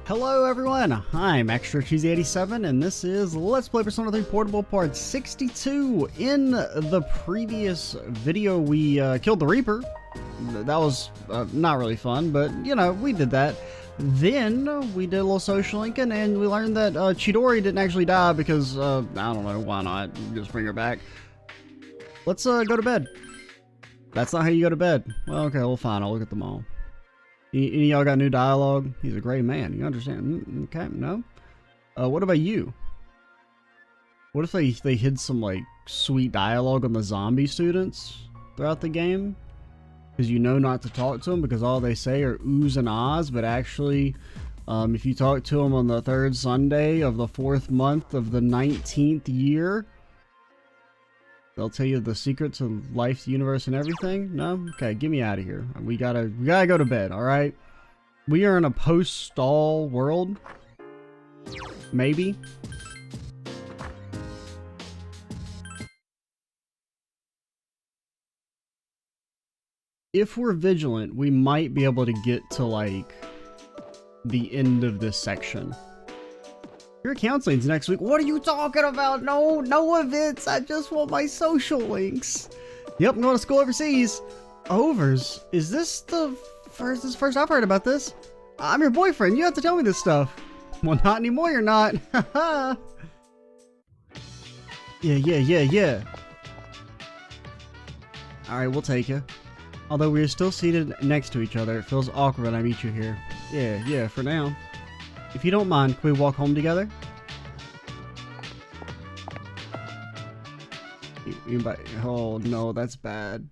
Hello everyone, I'm Extra Cheesy 87 and this is Let's Play Persona 3 Portable Part 62. In the previous video we killed the Reaper. That was not really fun, but you know, we did that. Then we did a little social linking and we learned that Chidori didn't actually die because, I don't know, why not? Just bring her back. Let's go to bed. That's not how you go to bed. Well, okay, well fine, I'll look at them all. Any of y'all got new dialogue? He's a great man. You understand? Okay, no? What about you? What if they hid some, like, sweet dialogue on the zombie students throughout the game? Because you know not to talk to them because all they say are oohs and ahs, but actually, if you talk to them on the 3rd Sunday of the 4th month of the 19th year, they'll tell you the secrets of life, the universe, and everything? No? Okay, get me out of here. We gotta go to bed, alright? We are in a post-stall world. Maybe. If we're vigilant, we might be able to get to, like, the end of this section. Your counseling's next week. What are you talking about? No events. I just want my social links. Yep, I'm going to school overseas. Overs? Is this the first I've heard about this? I'm your boyfriend. You have to tell me this stuff. Well, not anymore, you're not. Haha. Yeah. Alright, we'll take you. Although we are still seated next to each other, it feels awkward when I meet you here. Yeah, for now. If you don't mind, can we walk home together? Oh no, that's bad.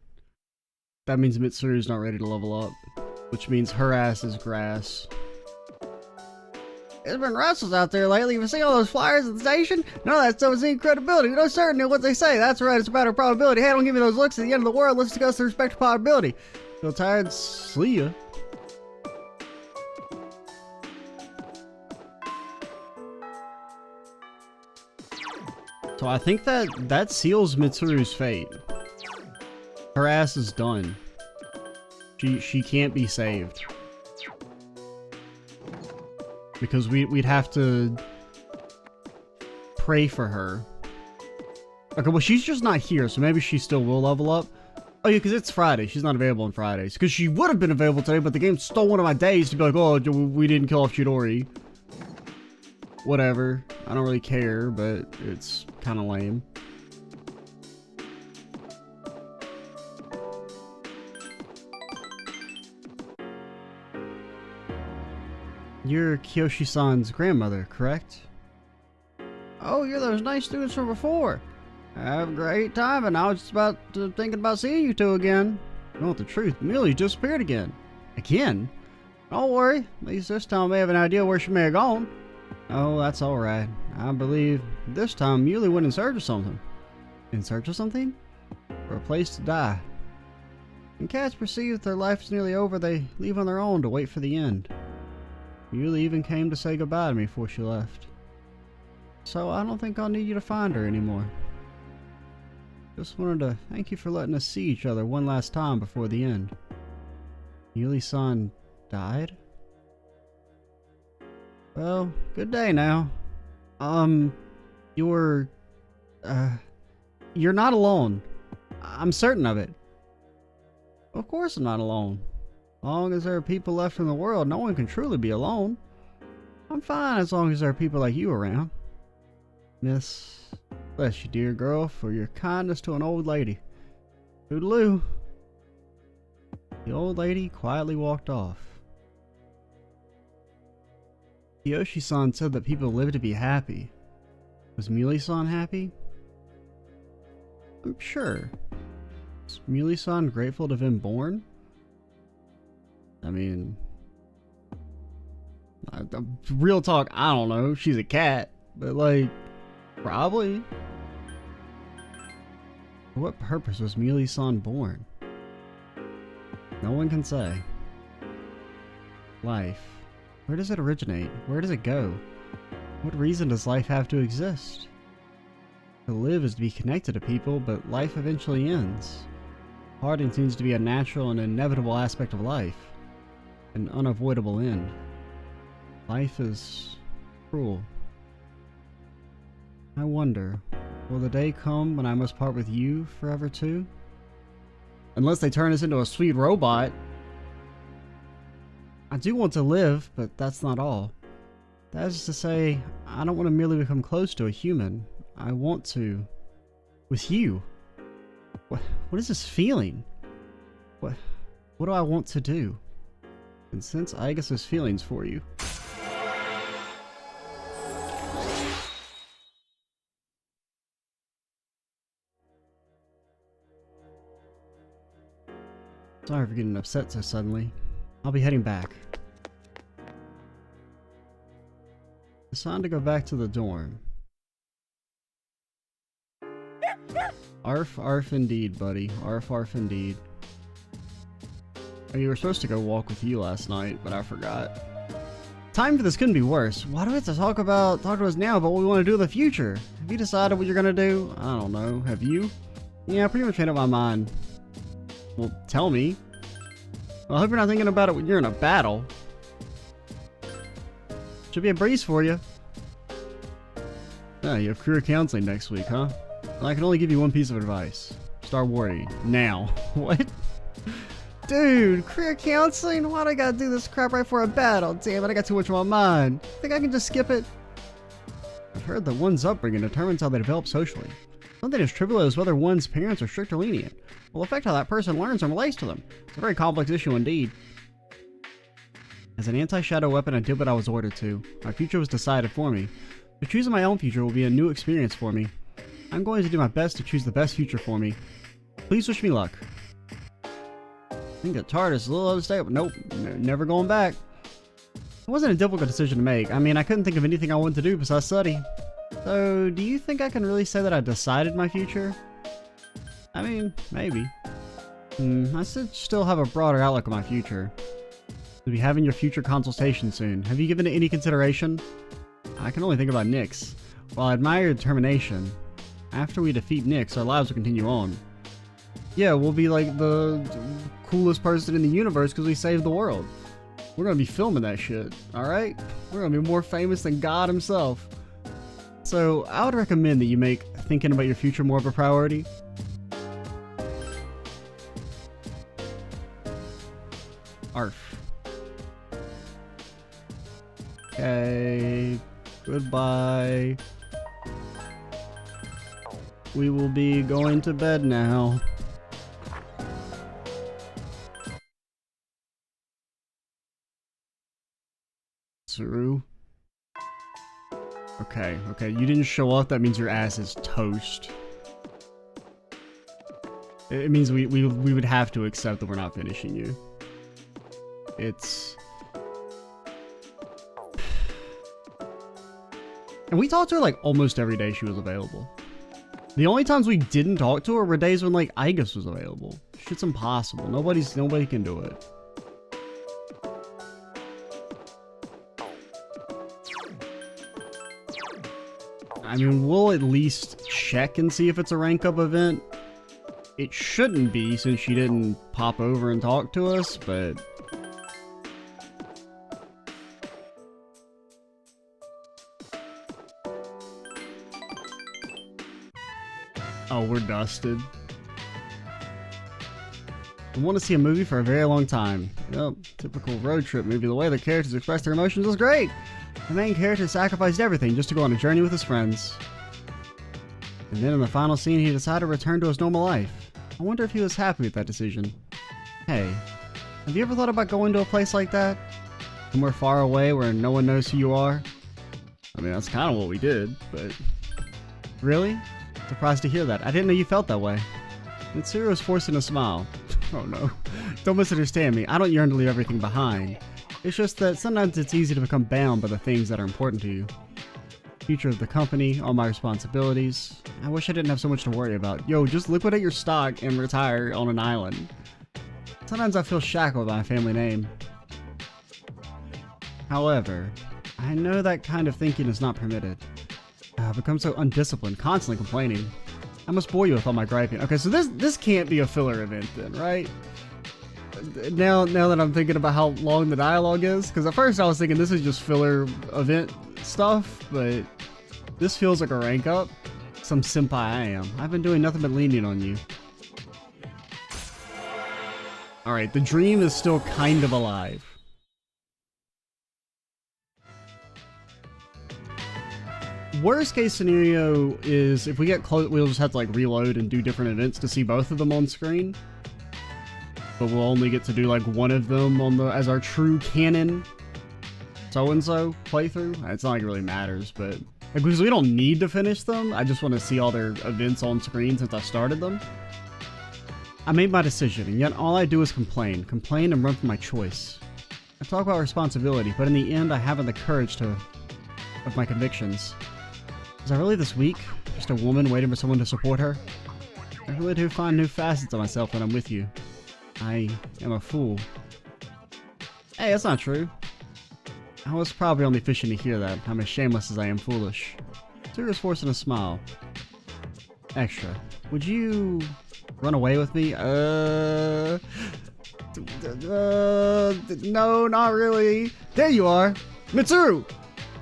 That means Mitsuru's not ready to level up. Which means her ass is grass. There's been wrestlers out there lately. You see all those flyers at the station? None of that stuff is any credibility. We know certainly what they say. That's right, it's a matter of probability. Hey, don't give me those looks at the end of the world. Let's discuss the respective probability. Feel tired? See ya. So I think that seals Mitsuru's fate. Her ass is done. She can't be saved. Because we'd have to pray for her. Okay, well she's just not here, so maybe she still will level up. Oh yeah, because it's Friday. She's not available on Fridays. Because she would have been available today, but the game stole one of my days to be like, oh, we didn't kill off Chidori. Whatever. I don't really care, but it's kind of lame. You're Kiyoshi-san's grandmother, correct? Oh, you're those nice students from before. Have a great time, and I was just thinking about seeing you two again. You know what the truth? Millie disappeared again. Again? Don't worry. At least this time I may have an idea where she may have gone. Oh, that's alright. I believe this time Muley went in search of something. In search of something? For a place to die. When cats perceive their life is nearly over, they leave on their own to wait for the end. Muley even came to say goodbye to me before she left. So I don't think I'll need you to find her anymore. Just wanted to thank you for letting us see each other one last time before the end. Muley-san died? Well, good day now. You're not alone. I'm certain of it. Of course I'm not alone. As long as there are people left in the world, no one can truly be alone. I'm fine as long as there are people like you around. Miss, bless you, dear girl, for your kindness to an old lady. Toodaloo. The old lady quietly walked off. Kiyoshi-san said that people live to be happy. Was Muley-san happy? I'm sure. Is Muley-san grateful to have been born? I mean... real talk, I don't know. She's a cat. But like, probably. For what purpose was Muley-san born? No one can say. Life. Where does it originate? Where does it go? What reason does life have to exist? To live is to be connected to people, but life eventually ends. Parting seems to be a natural and inevitable aspect of life. An unavoidable end. Life is cruel. I wonder, will the day come when I must part with you forever too? Unless they turn us into a sweet robot. I do want to live, but that's not all. That is to say, I don't want to merely become close to a human. I want to... with you. What is this feeling? What do I want to do? And since I guess there's feelings for you. Sorry for getting upset so suddenly. I'll be heading back. It's time to go back to the dorm. Arf, arf indeed, buddy. Arf, arf indeed. Oh, you were supposed to go walk with you last night, but I forgot. Time for this couldn't be worse. Why do we have to talk to us now about what we want to do in the future? Have you decided what you're gonna do? I don't know. Have you? Yeah, I pretty much made up my mind. Well, tell me. Well, I hope you're not thinking about it when you're in a battle. Should be a breeze for you. Yeah, you have career counseling next week, huh? Well, I can only give you one piece of advice. Start worrying. Now. What? Dude, career counseling? Why do I gotta do this crap right before a battle? Damn it, I got too much on my mind. Think I can just skip it? I've heard that one's upbringing determines how they develop socially. Something as trivial as whether one's parents are strict or lenient will affect how that person learns and relates to them. It's a very complex issue indeed. As an anti-shadow weapon, I did what I was ordered to. My future was decided for me. But choosing my own future will be a new experience for me. I'm going to do my best to choose the best future for me. Please wish me luck. I think the TARDIS is a little unstable. Nope, never going back. It wasn't a difficult decision to make. I mean, I couldn't think of anything I wanted to do besides study. So, do you think I can really say that I decided my future? I mean, maybe. I should still have a broader outlook on my future. We'll be having your future consultation soon. Have you given it any consideration? I can only think about Nyx. While I admire your determination, after we defeat Nyx, our lives will continue on. Yeah, we'll be like the coolest person in the universe because we saved the world. We're gonna be filming that shit, alright? We're gonna be more famous than God himself. So, I would recommend that you make thinking about your future more of a priority. Arf. Okay. Goodbye. We will be going to bed now. Saru. Okay, you didn't show up, that means your ass is toast. It means we would have to accept that we're not finishing you. It's... And we talked to her like almost every day she was available. The only times we didn't talk to her were days when like Igus was available. Shit's impossible. Nobody can do it. I mean, we'll at least check and see if it's a rank up event. It shouldn't be since she didn't pop over and talk to us, but... Oh, we're dusted. I want to see a movie for a very long time. Yep, typical road trip movie. The way the characters express their emotions is great. The main character sacrificed everything just to go on a journey with his friends. And then in the final scene, he decided to return to his normal life. I wonder if he was happy with that decision. Hey, have you ever thought about going to a place like that? Somewhere far away where no one knows who you are? I mean, that's kind of what we did, but... Really? Surprised to hear that. I didn't know you felt that way. Mitsuru was forcing a smile. Oh no. Don't misunderstand me. I don't yearn to leave everything behind. It's just that sometimes it's easy to become bound by the things that are important to you. Future of the company, all my responsibilities. I wish I didn't have so much to worry about. Yo, just liquidate your stock and retire on an island. Sometimes I feel shackled by my family name. However, I know that kind of thinking is not permitted. I've become so undisciplined, constantly complaining. I must bore you with all my griping. Okay, so this can't be a filler event then, right? now that I'm thinking about how long the dialogue is, because at first I was thinking this is just filler event stuff, but this feels like a rank up. Some senpai I am. I've been doing nothing but leaning on you. Alright, the dream is still kind of alive. Worst case scenario is if we get close, we'll just have to like reload and do different events to see both of them on screen. But we'll only get to do like one of them on the as our true canon so-and-so playthrough. It's not like it really matters, but like, because we don't need to finish them, I just want to see all their events on screen since I started them. I made my decision, and yet all I do is complain. Complain and run from my choice. I talk about responsibility, but in the end I haven't the courage of my convictions. Was I really this weak? Just a woman waiting for someone to support her? I really do find new facets of myself when I'm with you. I am a fool. Hey, that's not true. I was probably only fishing to hear that. I'm as shameless as I am foolish. Tsuru's forcing a smile. Extra. Would you run away with me? No, not really. There you are. Mitsuru!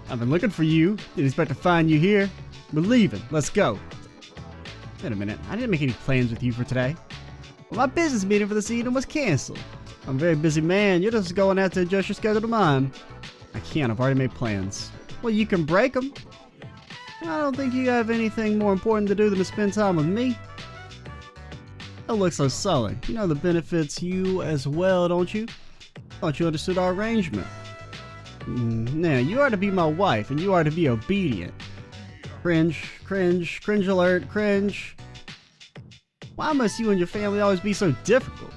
I've been looking for you. Didn't expect to find you here. We're leaving. Let's go. Wait a minute. I didn't make any plans with you for today. Well, my business meeting for this evening was canceled. I'm a very busy man. You're just going to have to adjust your schedule to mine. I can't. I've already made plans. Well, you can break them. I don't think you have anything more important to do than to spend time with me. Don't look so sullen. You know the benefits you as well, don't you? Thought you understood our arrangement. Now, you are to be my wife, and you are to be obedient. Cringe, cringe, cringe alert, cringe. Why must you and your family always be so difficult?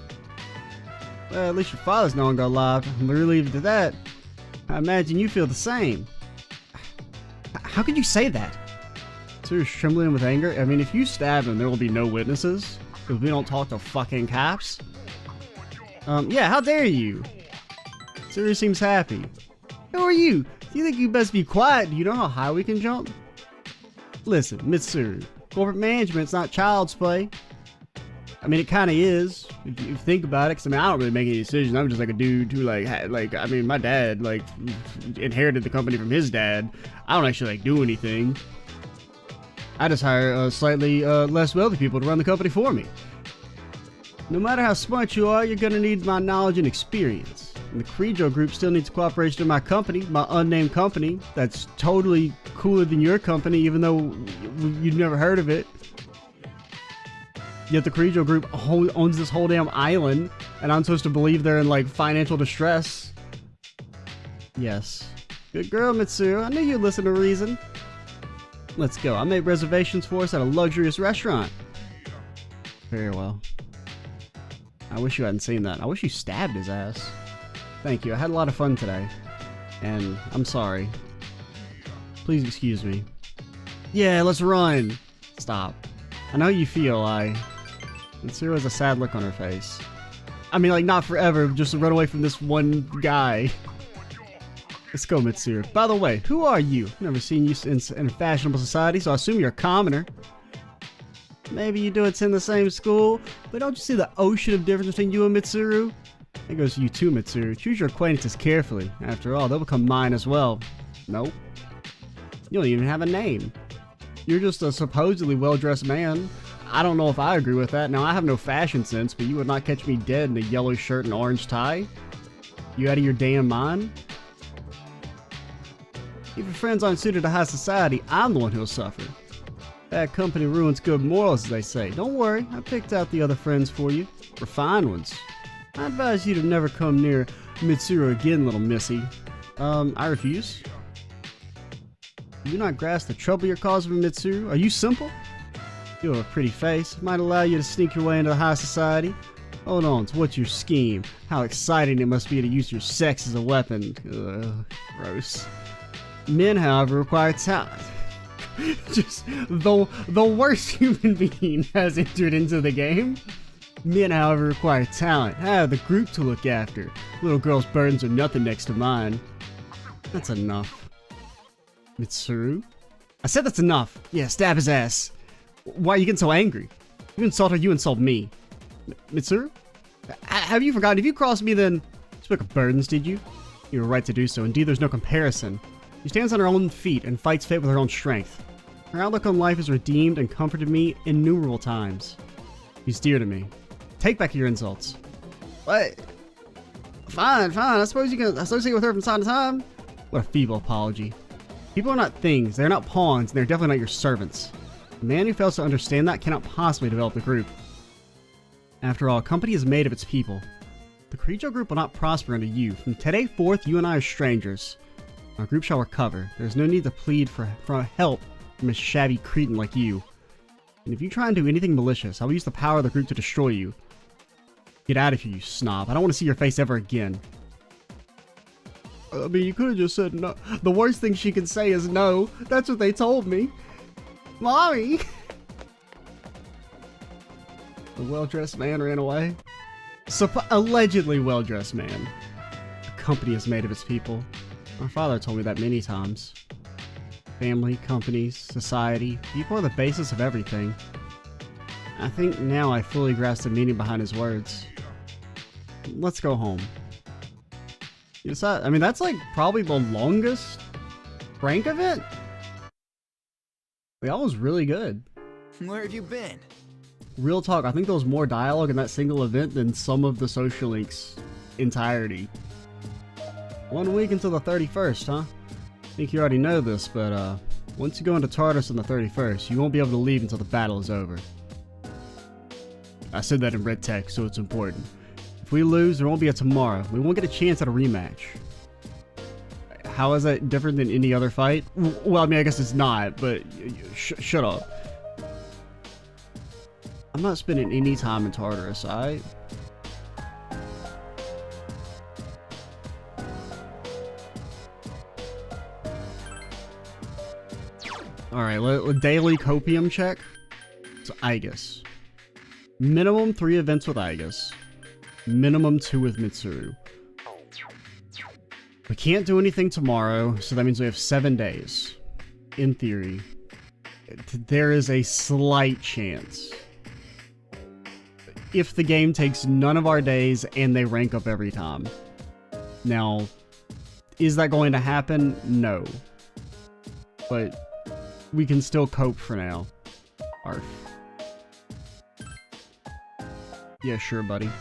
Well, at least your father's no longer alive. I'm relieved to that. I imagine you feel the same. How could you say that? Tsuru's trembling with anger. I mean, if you stab him, there will be no witnesses, because we don't talk to fucking cops. Yeah, how dare you? Tsuru seems happy. Who are you? Do you think you best be quiet? Do you know how high we can jump? Listen, Mitsuru, corporate management's not child's play. I mean, it kind of is, if you think about it, because I mean, I don't really make any decisions. I'm just like a dude who I mean, my dad, like, inherited the company from his dad. I don't actually, like, do anything. I just hire slightly less wealthy people to run the company for me. No matter how smart you are, you're gonna need my knowledge and experience. And the Keijo group still needs cooperation of my company, my unnamed company, that's totally cooler than your company, even though you've never heard of it. Yet the Keijo group owns this whole damn island, and I'm supposed to believe they're in, like, financial distress. Yes. Good girl, Mitsuru. I knew you'd listen to reason. Let's go. I made reservations for us at a luxurious restaurant. Very well. I wish you hadn't seen that. I wish you stabbed his ass. Thank you. I had a lot of fun today. And I'm sorry. Please excuse me. Yeah, let's run. Stop. I know how you feel. Mitsuru has a sad look on her face. I mean, like, not forever, just to run away from this one guy. Let's go, Mitsuru. By the way, who are you? Never seen you in a fashionable society, so I assume you're a commoner. Maybe you do attend the same school, but don't you see the ocean of difference between you and Mitsuru? It goes to you too, Mitsuru. Choose your acquaintances carefully. After all, they'll become mine as well. Nope. You don't even have a name. You're just a supposedly well-dressed man. I don't know if I agree with that. Now, I have no fashion sense, but you would not catch me dead in a yellow shirt and orange tie. You out of your damn mind? If your friends aren't suited to high society, I'm the one who'll suffer. Bad company ruins good morals, as they say. Don't worry, I picked out the other friends for you. Refined ones. I advise you to never come near Mitsuru again, little missy. I refuse. Do you not grasp the trouble you're causing for Mitsuru? Are you simple? You have a pretty face. Might allow you to sneak your way into high society. Hold on, so what's your scheme? How exciting it must be to use your sex as a weapon. Ugh, gross. Men, however, require talent. Just the worst human being has entered into the game. Men, however, require talent. I have the group to look after. Little girl's burdens are nothing next to mine. That's enough. Mitsuru? I said that's enough. Yeah, stab his ass. Why are you getting so angry? You insult her, you insult me. Mitsuru? Have you forgotten? If you crossed me, then spoke of burdens, did you? You were right to do so. Indeed, there's no comparison. She stands on her own feet and fights fate with her own strength. Her outlook on life has redeemed and comforted me innumerable times. She's dear to me. Take back your insults. What? Fine. I suppose you can associate with her from time to time. What a feeble apology. People are not things. They're not pawns, and they're definitely not your servants. A man who fails to understand that cannot possibly develop a group. After all, a company is made of its people. The Creature group will not prosper under you. From today forth, you and I are strangers. Our group shall recover. There's no need to plead for help from a shabby cretin like you. And if you try and do anything malicious, I will use the power of the group to destroy you. Get out of here, you snob. I don't want to see your face ever again. I mean, you could have just said no. The worst thing she can say is no. That's what they told me. Mommy! The well-dressed man ran away. Allegedly well-dressed man. The company is made of its people. My father told me that many times. Family, companies, society, people are the basis of everything. I think now I fully grasp the meaning behind his words. Let's go home. I mean, that's like probably the longest prank event. That was really good. Where have you been? Real talk, I think there was more dialogue in that single event than some of the Social Link's entirety. 1 week until the 31st, huh? I think you already know this, but once you go into Tartarus on the 31st, you won't be able to leave until the battle is over. I said that in red text, so it's important. If we lose, there won't be a tomorrow. We won't get a chance at a rematch. How is that different than any other fight? Well, I mean, I guess it's not, but shut up. I'm not spending any time in Tartarus, alright? Alright, daily copium check. It's Aigis. Minimum 3 events with Aigis. Minimum 2 with Mitsuru. We can't do anything tomorrow, so that means we have 7 days. In theory. There is a slight chance. If the game takes none of our days and they rank up every time. Now, is that going to happen? No. But we can still cope for now. Arf. Yeah, sure, buddy.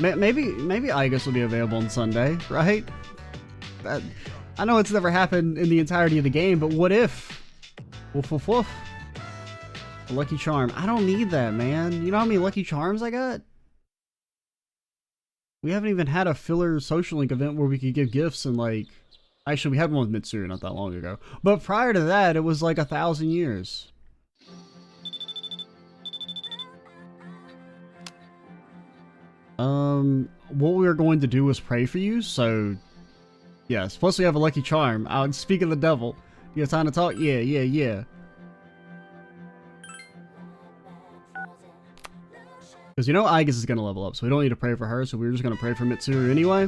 Maybe Aigis will be available on Sunday, right? I know it's never happened in the entirety of the game, but what if? Woof woof woof. A Lucky Charm. I don't need that, man. You know how many Lucky Charms I got? We haven't even had a filler Social Link event where we could give gifts and like... Actually, we had one with Mitsuru not that long ago. But prior to that, it was like 1,000 years. What we were going to do was pray for you, so... Yes, plus we have a Lucky Charm. Speak of the devil. You have time to talk? Yeah. Because you know Aigis is going to level up, so we don't need to pray for her, so we're just going to pray for Mitsuru anyway.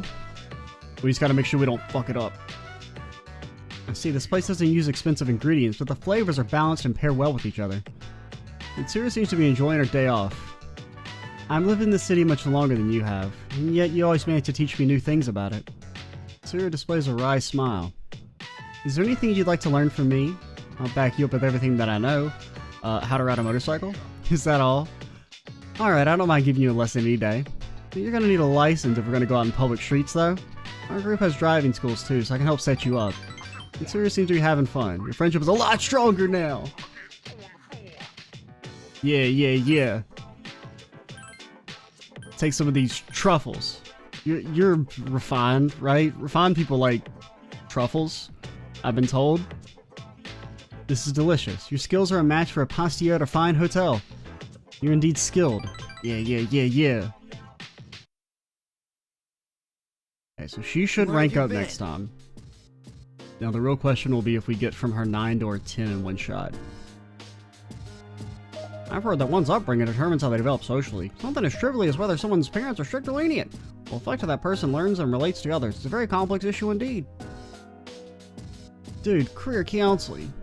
We just got to make sure we don't fuck it up. I see, this place doesn't use expensive ingredients, but the flavors are balanced and pair well with each other. Mitsuru seems to be enjoying her day off. I've lived in this city much longer than you have, and yet you always manage to teach me new things about it. Mitsuru displays a wry smile. Is there anything you'd like to learn from me? I'll back you up with everything that I know. How to ride a motorcycle? Is that all? Alright, I don't mind giving you a lesson any day. You're gonna need a license if we're gonna go out in public streets, though. Our group has driving schools too, so I can help set you up. Mitsuru seems to be having fun. Your friendship is a lot stronger now. Yeah. Take some of these truffles. You're refined, right? Refined people like truffles, I've been told. This is delicious. Your skills are a match for a pastier at a fine hotel. You're indeed skilled. Yeah. Okay, so she should rank up next time. Now the real question will be if we get from her 9 to her 10 in one shot. I've heard that one's upbringing determines how they develop socially. Something as trivial as whether someone's parents are strict or lenient will affect how that person learns and relates to others. It's a very complex issue indeed. Dude, career counseling.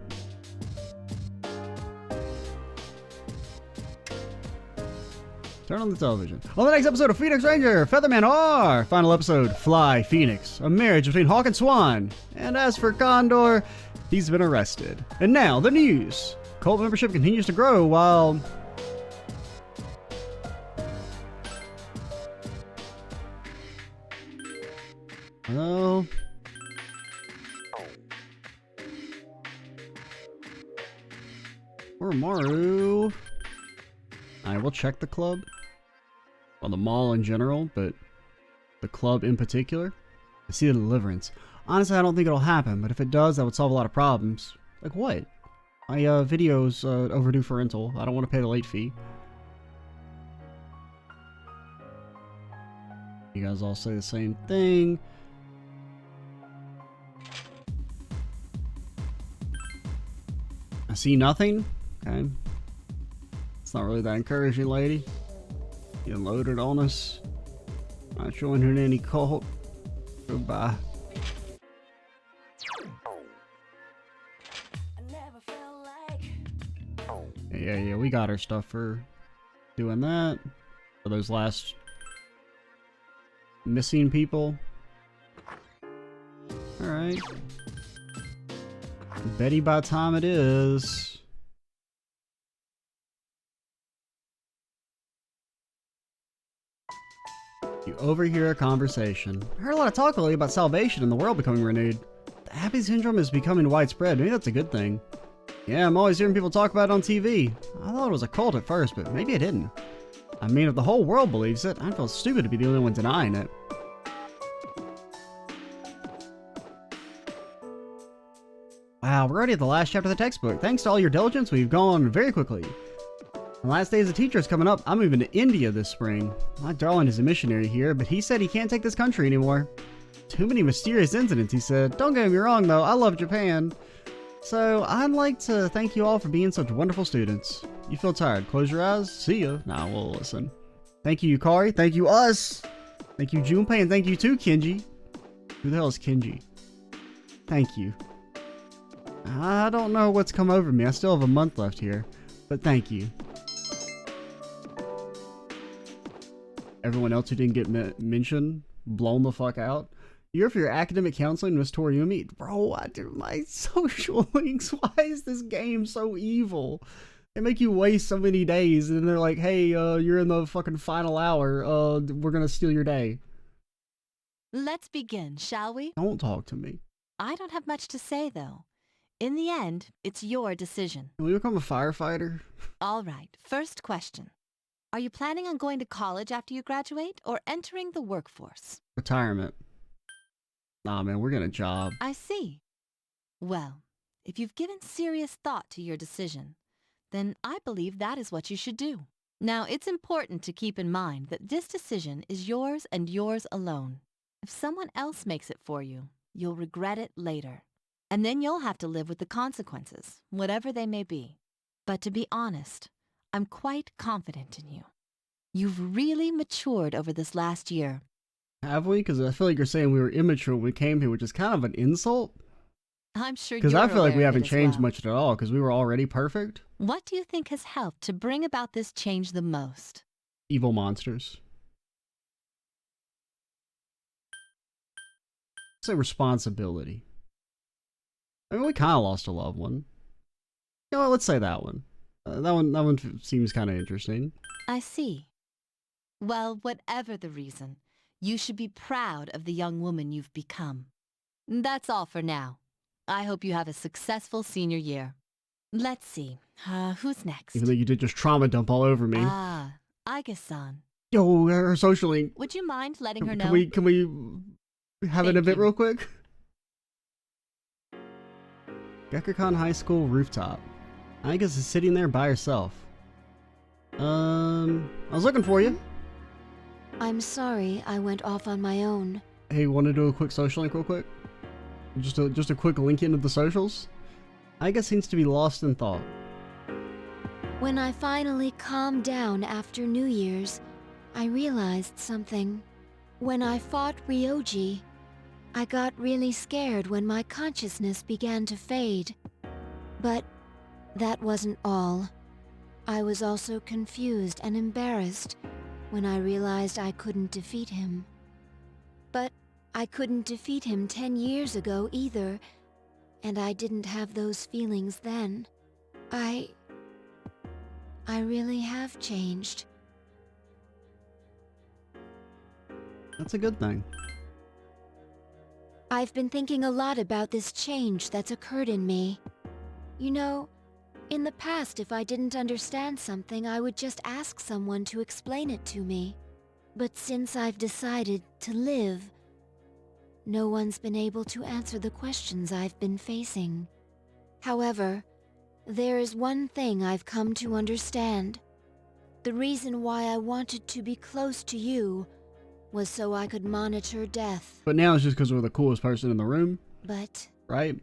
Turn on the television. On the next episode of Phoenix Ranger, Featherman R. Final episode, Fly Phoenix. A marriage between Hawk and Swan. And as for Condor, he's been arrested. And now, the news. Cult membership continues to grow while... Hello? Or Maru. I will check the club. Well, the mall in general, but the club in particular. I see the deliverance. Honestly, I don't think it'll happen, but if it does, that would solve a lot of problems. Like what? My video's overdue for rental. I don't want to pay the late fee. You guys all say the same thing. I see nothing. Okay. It's not really that encouraging, lady. You unloaded on us. Not joining any cult. Goodbye. Yeah, we got our stuff for doing that. For those last missing people. Alright. Betty by time it is. You overhear a conversation. I heard a lot of talk lately about salvation and the world becoming renewed. The happy syndrome is becoming widespread. Maybe that's a good thing. Yeah, I'm always hearing people talk about it on TV. I thought it was a cult at first, but maybe it didn't. I mean, if the whole world believes it, I feel stupid to be the only one denying it. Wow, we're already at the last chapter of the textbook. Thanks to all your diligence, we've gone very quickly. The last day as a teacher is coming up. I'm moving to India this spring. My darling is a missionary here, but he said he can't take this country anymore. Too many mysterious incidents, he said. Don't get me wrong, though. I love Japan. So, I'd like to thank you all for being such wonderful students. You feel tired? Close your eyes. See ya. Nah, we'll listen. Thank you, Yukari. Thank you, us. Thank you, Junpei. And thank you, too, Kenji. Who the hell is Kenji? Thank you. I don't know what's come over me. I still have a month left here. But thank you. Everyone else who didn't get mentioned, blown the fuck out. You're for your academic counseling, Miss Toriumi. Bro, I do my social links. Why is this game so evil? They make you waste so many days, and they're like, hey, you're in the fucking final hour. We're gonna steal your day. Let's begin, shall we? Don't talk to me. I don't have much to say, though. In the end, it's your decision. Can we become a firefighter? All right, first question. Are you planning on going to college after you graduate, or entering the workforce? Retirement. Nah, man, we're getting a job. I see. Well, if you've given serious thought to your decision, then I believe that is what you should do. Now, it's important to keep in mind that this decision is yours and yours alone. If someone else makes it for you, you'll regret it later. And then you'll have to live with the consequences, whatever they may be. But to be honest, I'm quite confident in you. You've really matured over this last year. Have we? Because I feel like you're saying we were immature when we came here, which is kind of an insult. I'm sure you're Because I feel like we haven't changed well. much at all, because we were already perfect. What do you think has helped to bring about this change the most? Evil monsters. Say responsibility. I mean, we kind of lost a loved one. You know what, let's say that one. That one seems kind of interesting. I see. Well, whatever the reason, you should be proud of the young woman you've become. That's all for now. I hope you have a successful senior year. Let's see. Who's next? Even though you did just trauma dump all over me. Aika-san. Yo, her social link. Would you mind letting her know? Can we have an event real quick? Gekukon High School rooftop. Aika's is sitting there by herself. I was looking for you. I'm sorry I went off on my own. Hey, want to do a quick social link real quick? Just a quick link into the socials? Aika seems to be lost in thought. When I finally calmed down after New Year's, I realized something. When I fought Ryoji, I got really scared when my consciousness began to fade. But that wasn't all. I was also confused and embarrassed when I realized I couldn't defeat him. But I couldn't defeat him 10 years ago either, and I didn't have those feelings then. I really have changed. That's a good thing. I've been thinking a lot about this change that's occurred in me. You know, in the past, if I didn't understand something, I would just ask someone to explain it to me. But since I've decided to live, no one's been able to answer the questions I've been facing. However, there is one thing I've come to understand. The reason why I wanted to be close to you was so I could monitor death. But now it's just because we're the coolest person in the room, But right?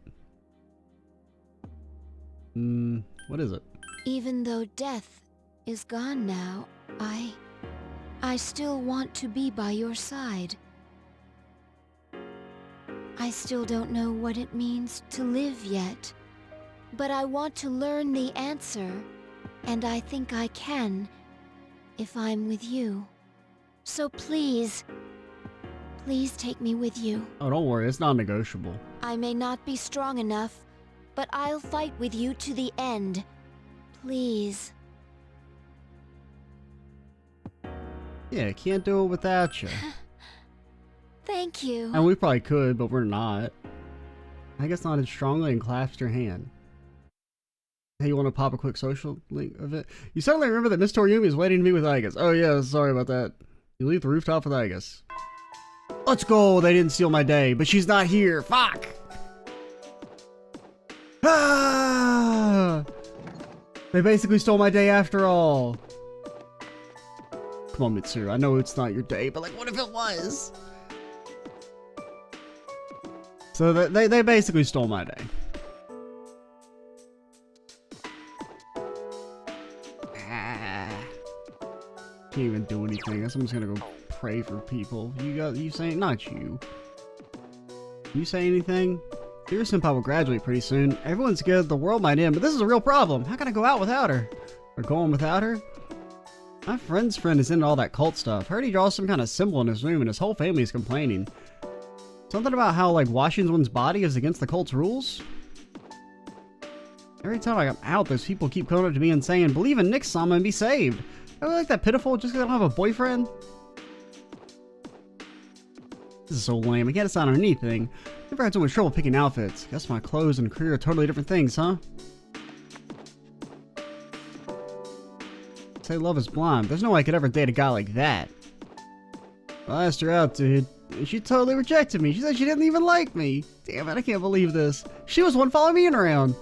What is it? even though death is gone now, I still want to be by your side. I still don't know what it means to live yet, but I want to learn the answer, and I think I can if I'm with you. So please take me with you. Oh, don't worry, it's non-negotiable. I may not be strong enough, but I'll fight with you to the end. Please. Yeah, can't do it without you. Thank you. And we probably could, but we're not. I guess not as strongly, and clasped your hand. Hey, you want to pop a quick social link of it? You suddenly remember that Miss Toriumi is waiting to meet with Igus. Oh yeah, sorry about that. You leave the rooftop with Igus. Let's go! They didn't steal my day, but she's not here. Fuck! Ah! They basically stole my day after all. Come on, Mitsuru. I know it's not your day, but like, what if it was? So they basically stole my day. Can't even do anything. I guess I'm just gonna go pray for people. You saying, not you. You say anything? Your senpai will graduate pretty soon. Everyone's good, the world might end, but this is a real problem. How can I go out without her? Or go on without her? My friend's friend is into all that cult stuff. Heard he draws some kind of symbol in his room and his whole family is complaining. Something about how, like, washing one's body is against the cult's rules? Every time I'm out, those people keep coming up to me and saying, believe in Nick-sama and be saved. I really like that pitiful just because I don't have a boyfriend. This is so lame. I can't decide on anything. Never had so much trouble picking outfits. Guess my clothes and career are totally different things, huh? Say love is blind. There's no way I could ever date a guy like that. I asked her out, dude. And she totally rejected me. She said she didn't even like me. Damn it, I can't believe this. She was the one following me around.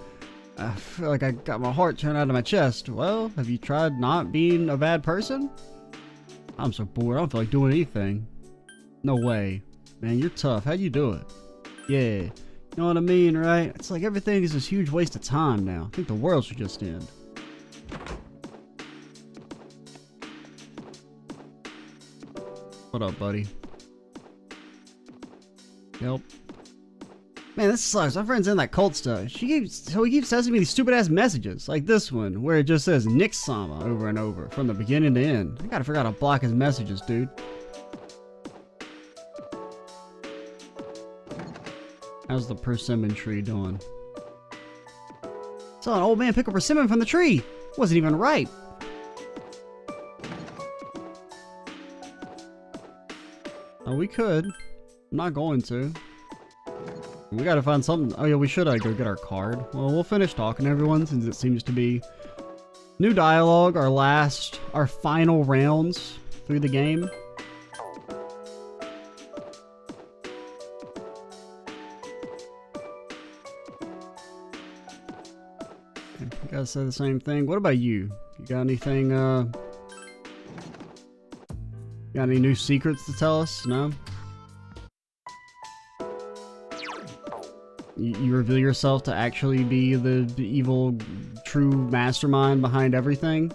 I feel like I got my heart torn out of my chest. Well, have you tried not being a bad person? I'm so bored. I don't feel like doing anything. No way. Man, you're tough. How'd you do it? Yeah. You know what I mean, right? It's like everything is this huge waste of time now. I think the world should just end. What up, buddy? Yep. Man, this sucks. My friend's in that cult stuff. He keeps sending me these stupid ass messages, like this one, where it just says Nick-sama over and over, from the beginning to end. I gotta figure out how to block his messages, dude. How's the persimmon tree doing? Saw an old man pick a persimmon from the tree. Wasn't even ripe. Oh, we could. I'm not going to. We gotta find something. Oh yeah, we should go get our card. Well, we'll finish talking to everyone since it seems to be new dialogue, our final rounds through the game. You gotta say the same thing. What about you? You got anything, got any new secrets to tell us? No? You reveal yourself to actually be the evil, true mastermind behind everything?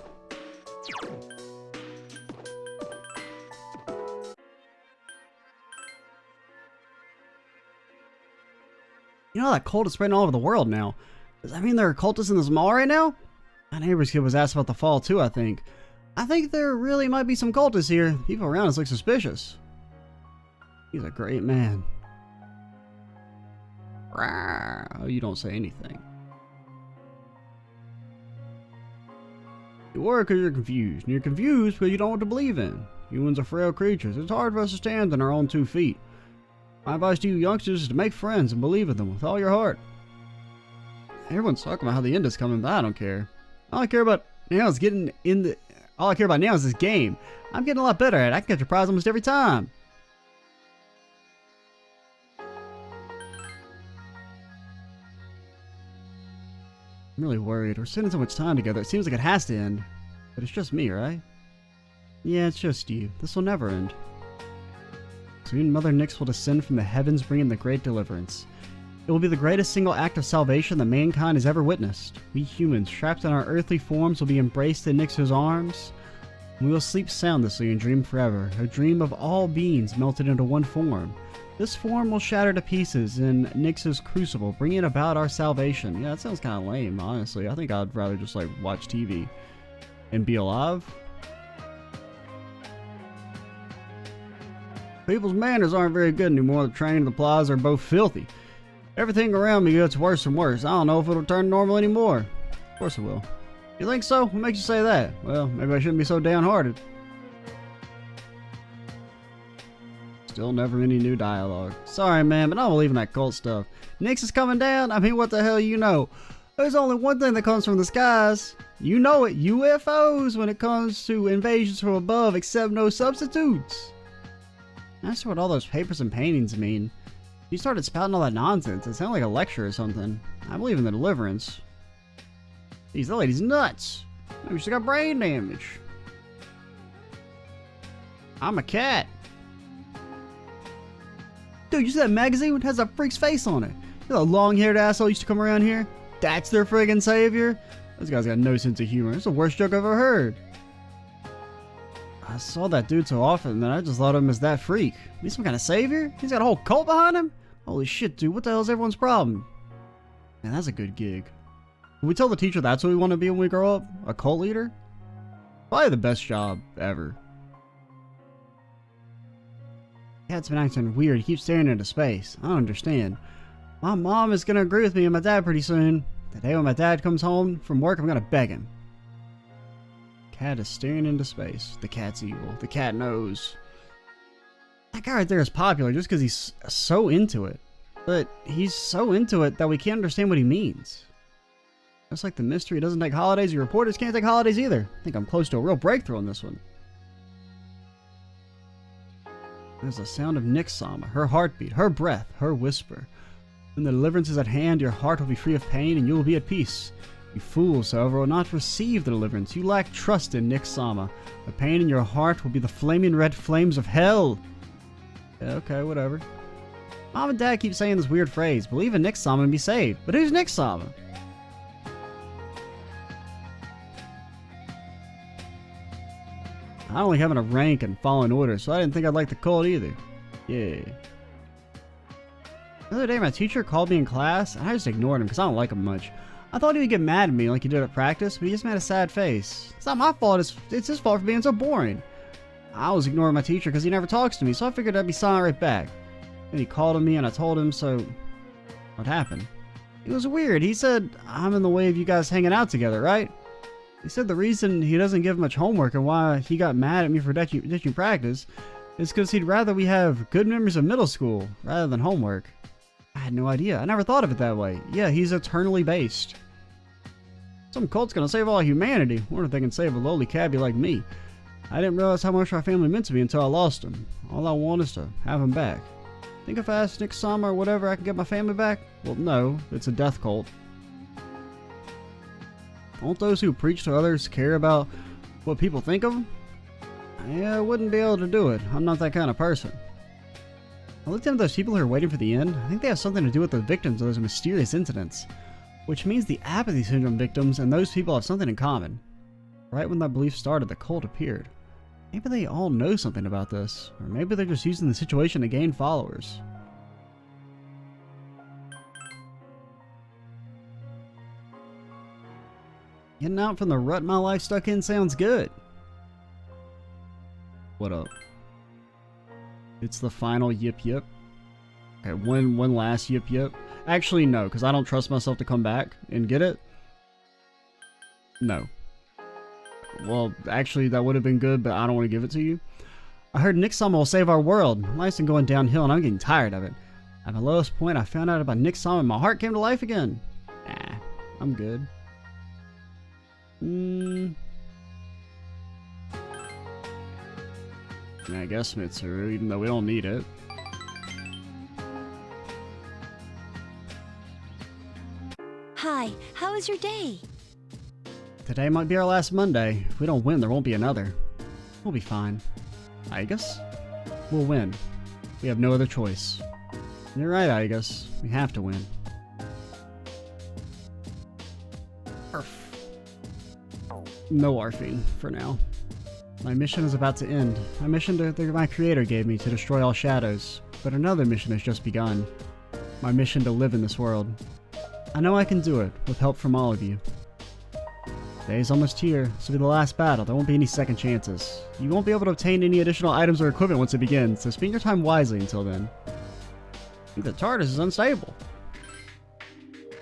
You know that cult is spreading all over the world now. Does that mean there are cultists in this mall right now? My neighbor's kid was asked about the fall too, I think. I think there really might be some cultists here. People around us look suspicious. He's a great man. Oh, you don't say anything. You are because you're confused. And you're confused because you don't know what to believe in. Humans are frail creatures. It's hard for us to stand on our own 2 feet. My advice to you youngsters is to make friends and believe in them with all your heart. Everyone's talking about how the end is coming, but I don't care. All I care about now is all I care about now is this game. I'm getting a lot better at it. I can catch a prize almost every time. I'm really worried. We're spending so much time together. It seems like it has to end. But it's just me, right? Yeah, it's just you. This will never end. Soon Mother Nyx will descend from the heavens, bringing the great deliverance. It will be the greatest single act of salvation that mankind has ever witnessed. We humans, trapped in our earthly forms, will be embraced in Nyx's arms. We will sleep soundlessly and dream forever, a dream of all beings melted into one form. This form will shatter to pieces in Nyx's crucible, bringing about our salvation. Yeah, that sounds kind of lame, honestly. I think I'd rather just, like, watch TV and be alive. People's manners aren't very good anymore. The train and the plaza are both filthy. Everything around me gets worse and worse. I don't know if it'll turn normal anymore. Of course it will. You think so? What makes you say that? Well, maybe I shouldn't be so downhearted. Still never any new dialogue. Sorry, man, but I don't believe in that cult stuff. Nyx is coming down? I mean, what the hell you know? There's only one thing that comes from the skies. You know it. UFOs when it comes to invasions from above, accept no substitutes. That's what all those papers and paintings mean. You started spouting all that nonsense. It sounded like a lecture or something. I believe in the deliverance. Jeez, that lady's nuts. Maybe she got brain damage. I'm a cat. Dude, you see that magazine? It has a freak's face on it. You know, the long-haired asshole used to come around here? That's their friggin' savior? This guy's got no sense of humor. It's the worst joke I've ever heard. I saw that dude so often that I just thought of him as that freak. He's some kind of savior? He's got a whole cult behind him? Holy shit, dude. What the hell is everyone's problem? Man, that's a good gig. Can we tell the teacher that's what we want to be when we grow up? A cult leader? Probably the best job ever. Cat's been acting weird. He keeps staring into space. I don't understand. My mom is going to agree with me and my dad pretty soon. The day when my dad comes home from work, I'm going to beg him. Cat is staring into space. The cat's evil. The cat knows. That guy right there is popular just because he's so into it. But he's so into it that we can't understand what he means. Just like the mystery doesn't take holidays, your reporters can't take holidays either. I think I'm close to a real breakthrough on this one. There's the sound of Nyx-sama, her heartbeat, her breath, her whisper. When the deliverance is at hand, your heart will be free of pain and you will be at peace. You fools, however, will not receive the deliverance. You lack trust in Nyx-sama. The pain in your heart will be the flaming red flames of hell. Yeah, okay, whatever. Mom and Dad keep saying this weird phrase, believe in Nyx-sama and be saved. But who's Nyx-sama? I only have a rank and fall in order, so I didn't think I'd like the cult either. Yeah. The other day, my teacher called me in class, and I just ignored him because I don't like him much. I thought he would get mad at me like he did at practice, but he just made a sad face. It's not my fault, it's his fault for being so boring. I was ignoring my teacher because he never talks to me, so I figured I'd be silent right back. Then he called on me and I told him, so what happened? It was weird. He said, I'm in the way of you guys hanging out together, right? He said the reason he doesn't give much homework and why he got mad at me for ditching practice is because he'd rather we have good memories of middle school rather than homework. I had no idea. I never thought of it that way. Yeah, he's eternally based. Some cult's gonna save all humanity. Wonder if they can save a lowly cabbie like me. I didn't realize how much our family meant to me until I lost him. All I want is to have him back. Think if I ask Nyx-sama or whatever I can get my family back? Well, no. It's a death cult. Don't those who preach to others care about what people think of them? Yeah, I wouldn't be able to do it. I'm not that kind of person. I looked into those people who are waiting for the end. I think they have something to do with the victims of those mysterious incidents. Which means the apathy syndrome victims and those people have something in common. Right when that belief started, the cult appeared. Maybe they all know something about this. Or maybe they're just using the situation to gain followers. Getting out from the rut my life stuck in sounds good. What up? It's the final yip yip. Okay, one last yip yip. Actually, no, because I don't trust myself to come back and get it. No. Well, actually, that would have been good, but I don't want to give it to you. I heard Nick Sama will save our world. Life's been going downhill, and I'm getting tired of it. At my lowest point, I found out about Nick Sama, and my heart came to life again. Nah, I'm good. I guess Mitsuru, even though we don't need it. Hi, how was your day? Today might be our last Monday. If we don't win, there won't be another. We'll be fine. Igus? We'll win. We have no other choice. You're right, Igus. We have to win. Arf. No arfing for now. My mission is about to end. My mission that my creator gave me to destroy all shadows. But another mission has just begun. My mission to live in this world. I know I can do it, with help from all of you. Day's almost here. This will be the last battle. There won't be any second chances. You won't be able to obtain any additional items or equipment once it begins, so spend your time wisely until then. The TARDIS is unstable.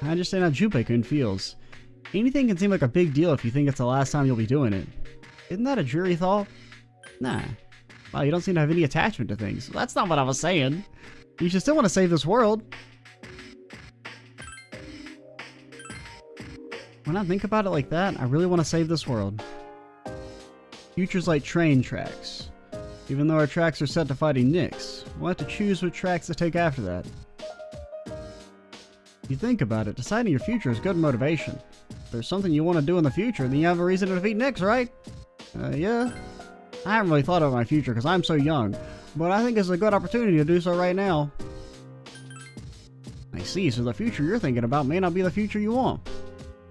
I understand how Junpei-kun feels. Anything can seem like a big deal if you think it's the last time you'll be doing it. Isn't that a dreary thought? Nah. Wow, you don't seem to have any attachment to things. That's not what I was saying. You should still want to save this world. When I think about it like that, I really want to save this world. Future's like train tracks. Even though our tracks are set to fighting Nyx, we'll have to choose which tracks to take after that. If you think about it, deciding your future is good motivation. If there's something you want to do in the future, then you have a reason to defeat Nyx, right? Yeah. I haven't really thought about my future because I'm so young, but I think it's a good opportunity to do so right now. I see, so the future you're thinking about may not be the future you want.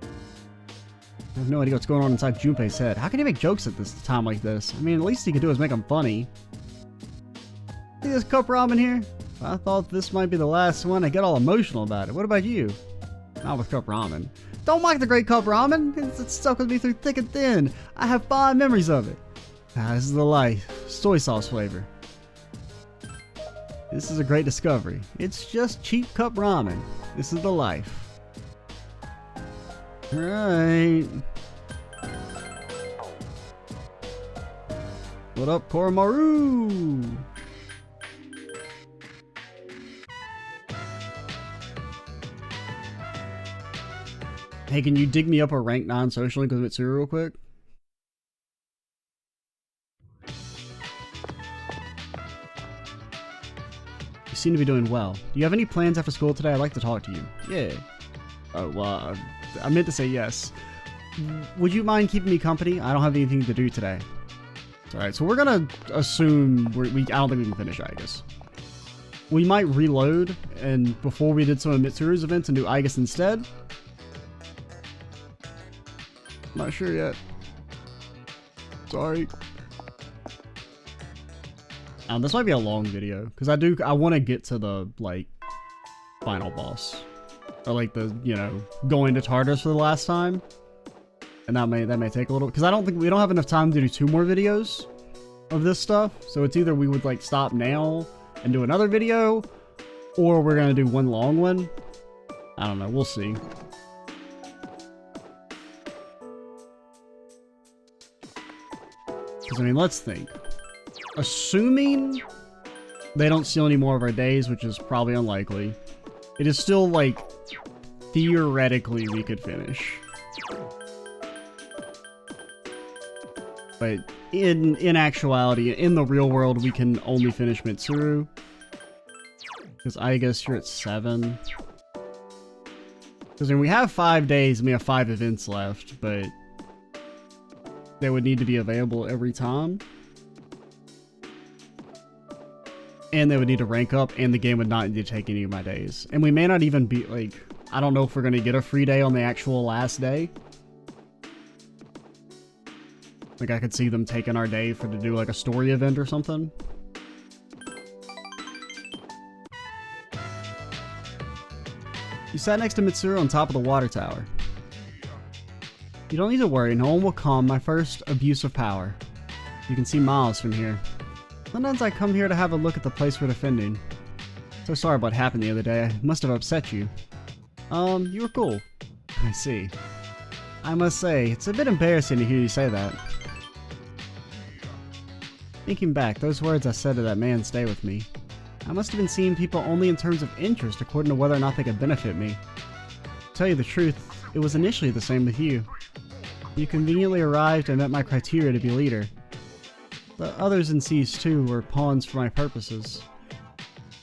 I have no idea what's going on inside Junpei's head. How can he make jokes at this time like this? I mean, at least he can do is make them funny. See this cup ramen here? I thought this might be the last one. I get all emotional about it. What about you? Not with cup ramen. Don't mock the great cup ramen. It's stuck with me through thick and thin. I have fond memories of it. This is the life. Soy sauce flavor. This is a great discovery. It's just cheap cup ramen. This is the life. Alright. What up, Koromaru? Hey, can you dig me up a rank 9 social link with Mitsuru real quick? You seem to be doing well. Do you have any plans after school today? I'd like to talk to you. Yeah. Oh, well, I meant to say yes. Would you mind keeping me company? I don't have anything to do today. Alright, so we're gonna assume I don't think we can finish Igus. We might reload, and before we did some of Mitsuru's events and do Igus instead. Not sure yet. Sorry. This might be a long video, because I want to get to the, like, final boss. Or like the, you know, going to TARDIS for the last time. And that may take a little, because we don't have enough time to do 2 more videos of this stuff. So it's either we would like stop now and do another video, or we're gonna do one long one. I don't know, we'll see. Because I mean, let's think. Assuming they don't steal any more of our days, which is probably unlikely, it is still like theoretically we could finish. But in actuality, in the real world, we can only finish Mitsuru. Because I guess you're at 7. Because we have 5 days and we have 5 events left, but they would need to be available every time. And they would need to rank up, and the game would not need to take any of my days. And we may not even be, like, I don't know if we're going to get a free day on the actual last day. Like, I could see them taking our day to do, like, a story event or something. You sat next to Mitsuru on top of the water tower. You don't need to worry, no one will calm my first abuse of power. You can see miles from here. Sometimes I come here to have a look at the place we're defending. So sorry about what happened the other day. I must have upset you. You were cool. I see. I must say, it's a bit embarrassing to hear you say that. Thinking back, those words I said to that man stay with me. I must have been seeing people only in terms of interest according to whether or not they could benefit me. To tell you the truth, it was initially the same with you. You conveniently arrived and met my criteria to be leader. The others in Seas 2 were pawns for my purposes.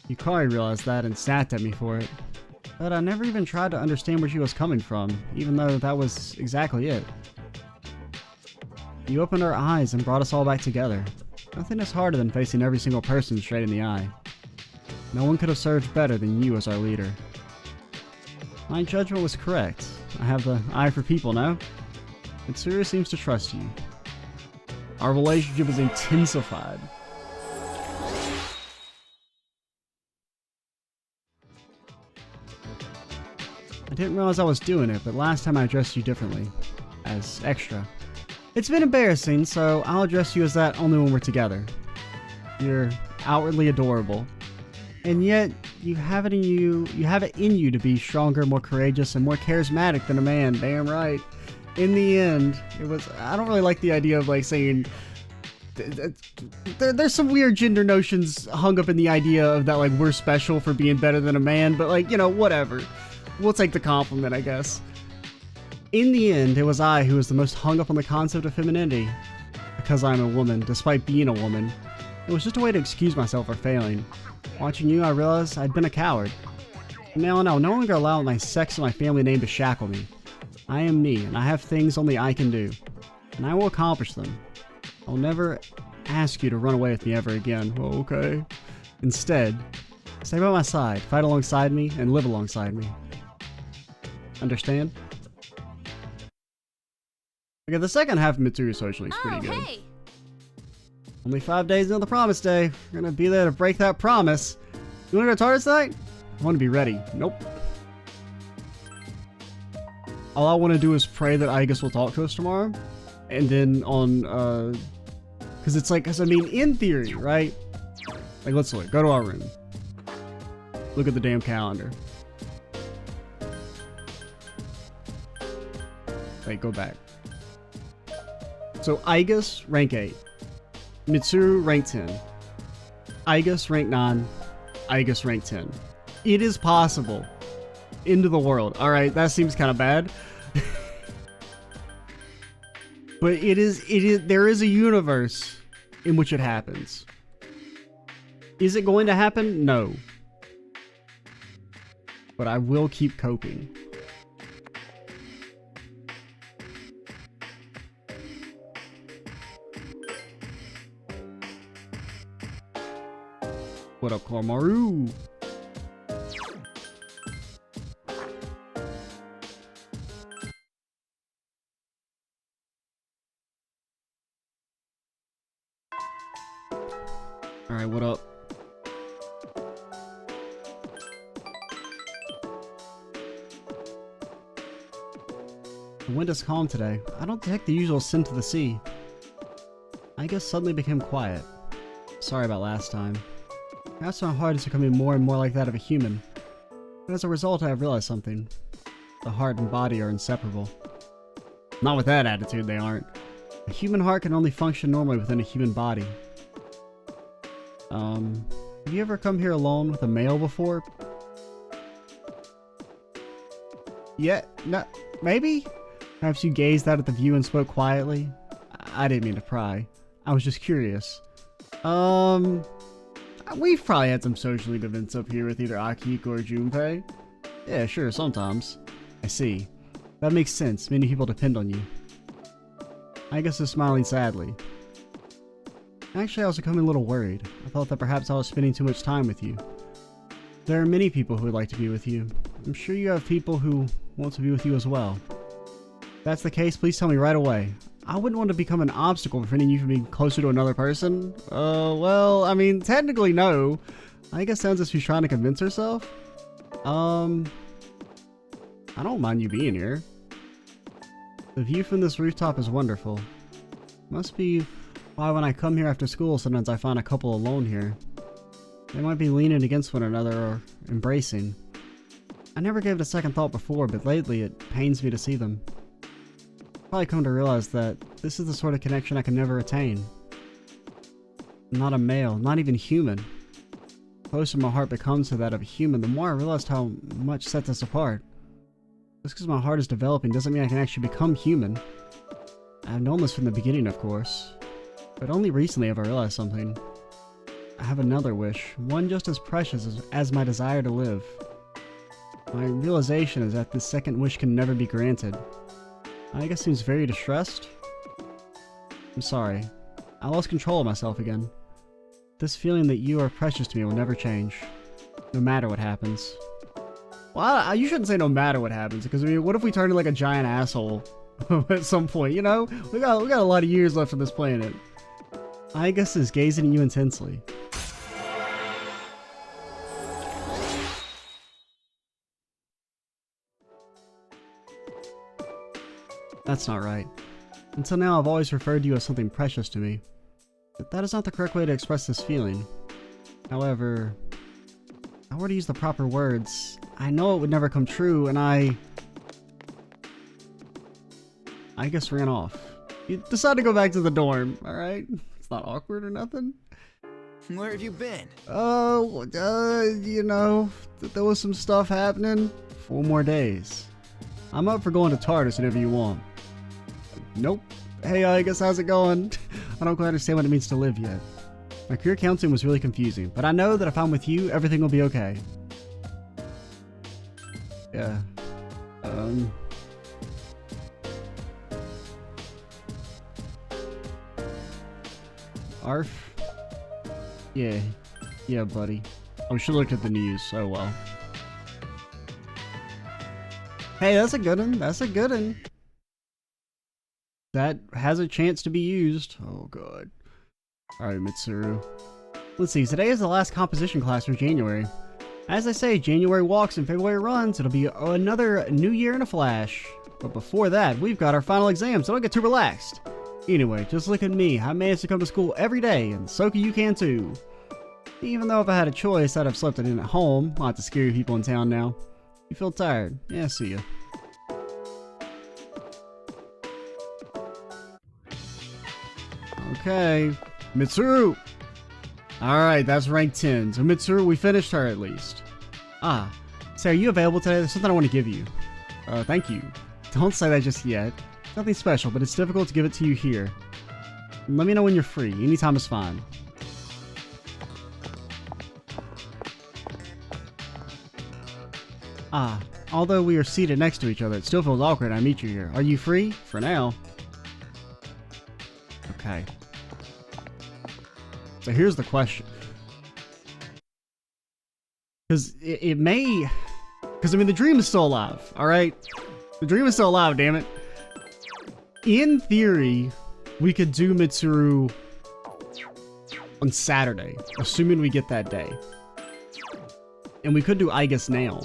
You probably realized that and snapped at me for it. But I never even tried to understand where she was coming from, even though that was exactly it. You opened our eyes and brought us all back together. Nothing is harder than facing every single person straight in the eye. No one could have served better than you as our leader. My judgment was correct. I have the eye for people now. Mitsuru seems to trust you. Our relationship is intensified. I didn't realize I was doing it, but last time I addressed you differently. As extra. It's been embarrassing, so I'll address you as that only when we're together. You're outwardly adorable. And yet, you have it in you to be stronger, more courageous, and more charismatic than a man, damn right. In the end, I don't really like the idea of like saying, there's some weird gender notions hung up in the idea of that like we're special for being better than a man, but like, you know, whatever. We'll take the compliment, I guess. In the end, it was I who was the most hung up on the concept of femininity. Because I'm a woman, despite being a woman. It was just a way to excuse myself for failing. Watching you, I realized I'd been a coward. From now on, I'll no longer allow my sex and my family name to shackle me. I am me, and I have things only I can do. And I will accomplish them. I'll never ask you to run away with me ever again. Oh, okay. Instead, stay by my side, fight alongside me, and live alongside me. Understand? Okay, the second half of Mitsuru's social is pretty good. Hey. Only 5 days until the promise day. We're gonna be there to break that promise. You wanna go to TARDIS tonight? I wanna be ready. Nope. All I wanna do is pray that Aigis will talk to us tomorrow. And then on, cause it's like, I mean, in theory, right? Like, let's look. Go to our room. Look at the damn calendar. Wait, go back. So Aigis, rank 8. Mitsuru, rank 10. Aigis, rank 9. Aigis, rank 10. It is possible. Into the world. Alright, that seems kind of bad. But there is a universe in which it happens. Is it going to happen? No. But I will keep coping. What up, Kormaru? Alright, what up? The wind is calm today. I don't detect the usual scent of the sea. I guess suddenly became quiet. Sorry about last time. Perhaps my heart is becoming more and more like that of a human. But as a result, I have realized something. The heart and body are inseparable. Not with that attitude, they aren't. A human heart can only function normally within a human body. Have you ever come here alone with a male before? Yeah, no, maybe? Perhaps you gazed out at the view and spoke quietly? I didn't mean to pry. I was just curious. We've probably had some social events up here with either Akihiko or Junpei. Yeah, sure, sometimes. I see. That makes sense. Many people depend on you. Aigis is smiling sadly. Actually, I was becoming a little worried. I thought that perhaps I was spending too much time with you. There are many people who would like to be with you. I'm sure you have people who want to be with you as well. If that's the case, please tell me right away. I wouldn't want to become an obstacle preventing you from being closer to another person. Well, I mean, technically no. Aigis sounds as if she's trying to convince herself. I don't mind you being here. The view from this rooftop is wonderful. Must be Why when I come here after school, sometimes I find a couple alone here. They might be leaning against one another or embracing. I never gave it a second thought before, but lately it pains me to see them. I've probably come to realize that this is the sort of connection I can never attain. I'm not a male, not even human. The closer my heart becomes to that of a human, the more I realized how much sets us apart. Just because my heart is developing doesn't mean I can actually become human. I've known this from the beginning, of course, but only recently have I realized something. I have another wish, one just as precious as my desire to live. My realization is that this second wish can never be granted. I guess seems very distressed. I'm sorry. I lost control of myself again. This feeling that you are precious to me will never change, no matter what happens. Well, you shouldn't say no matter what happens, because I mean, what if we turn into like a giant asshole at some point, you know? We got a lot of years left on this planet. Igus is gazing at you intensely. That's not right. Until now, I've always referred to you as something precious to me. But that is not the correct way to express this feeling. However, if I were to use the proper words, I know it would never come true, and I guess ran off. You decided to go back to the dorm, alright? It's not awkward or nothing. Where have you been? You know, there was some stuff happening. 4 more days. I'm up for going to TARDIS whenever you want. Nope. Hey, I guess how's it going? I don't quite understand what it means to live yet. My career counseling was really confusing, but I know that if I'm with you, everything will be okay. Yeah. Arf? Yeah, buddy. I should look at the news. Oh well. Hey, that's a good one. That's a good one. That has a chance to be used. Oh god. Alright, Mitsuru. Let's see, today is the last composition class for January. As I say, January walks and February runs. It'll be another new year in a flash. But before that, we've got our final exam, so don't get too relaxed. Anyway, just look at me. I managed to come to school every day, and so can you can too. Even though if I had a choice, I'd have slept it in at home. Lots of scary people in town now. You feel tired? Yeah, see ya. Okay, Mitsuru! Alright, that's rank 10. So Mitsuru, we finished her at least. Ah, so are you available today? There's something I want to give you. Thank you. Don't say that just yet. Nothing special, but it's difficult to give it to you here. Let me know when you're free. Anytime is fine. Ah, although we are seated next to each other, it still feels awkward I meet you here. Are you free? For now. Okay. So here's the question. Because it may... Because, I mean, the dream is still alive, alright? The dream is still alive, damn it. In theory, we could do Mitsuru on Saturday, assuming we get that day. And we could do Igus now.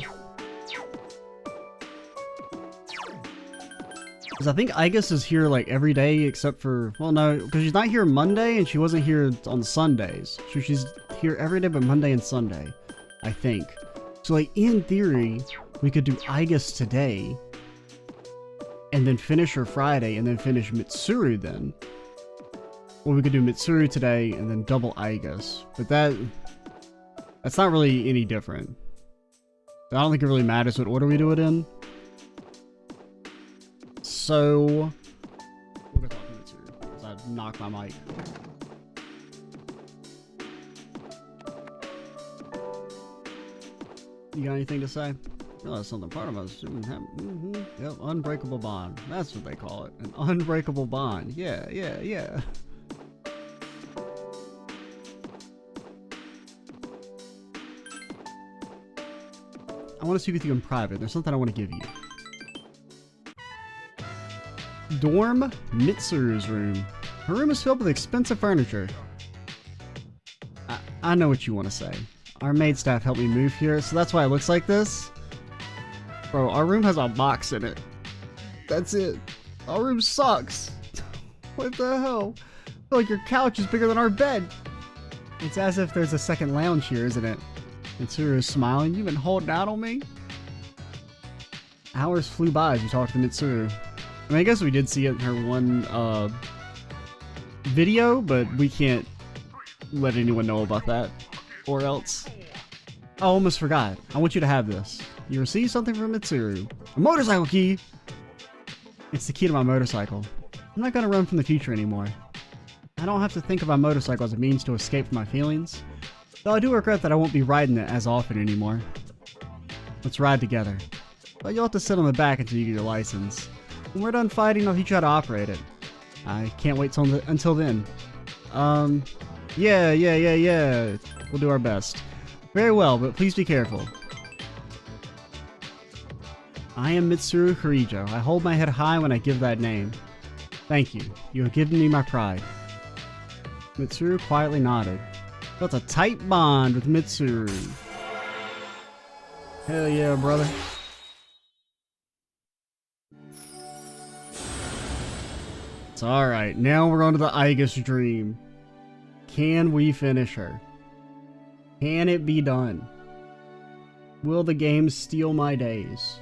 Because I think Igus is here like every day except for, well no, because she's not here Monday and she wasn't here on Sundays. So she's here every day but Monday and Sunday, I think. So like in theory, we could do Igus today and then finish her Friday and then finish Mitsuru then. Or we could do Mitsuru today and then double Igus. But that's not really any different. I don't think it really matters what order we do it in. So, we'll go talk to Mitsuru, because I knocked my mic. You got anything to say? Oh, that's something part of us. Yep, unbreakable bond. That's what they call it. An unbreakable bond. Yeah. I want to speak with you in private. There's something I want to give you. Dorm Mitsuru's room. Her room is filled with expensive furniture. I know what you want to say. Our maid staff helped me move here, so that's why it looks like this. Bro, our room has a box in it. That's it. Our room sucks. What the hell? feel like your couch is bigger than our bed. It's as if there's a second lounge here, isn't it? Mitsuru is smiling. You've been holding out on me? Hours flew by as we talked to Mitsuru. I mean, I guess we did see it in her one video, but we can't let anyone know about that. Or else. I almost forgot. I want you to have this. You received something from Mitsuru. A motorcycle key! It's the key to my motorcycle. I'm not gonna run from the future anymore. I don't have to think of my motorcycle as a means to escape from my feelings. Though I do regret that I won't be riding it as often anymore. Let's ride together. But you'll have to sit on the back until you get your license. When we're done fighting, I'll teach you how to operate it. I can't wait until then. Yeah. We'll do our best. Very well, but please be careful. I am Mitsuru Kirijo. I hold my head high when I give that name. Thank you. You have given me my pride. Mitsuru quietly nodded. Built a tight bond with Mitsuru. Hell yeah, brother. It's alright. Now we're on to the Aigis dream. Can we finish her? Can it be done? Will the game steal my days?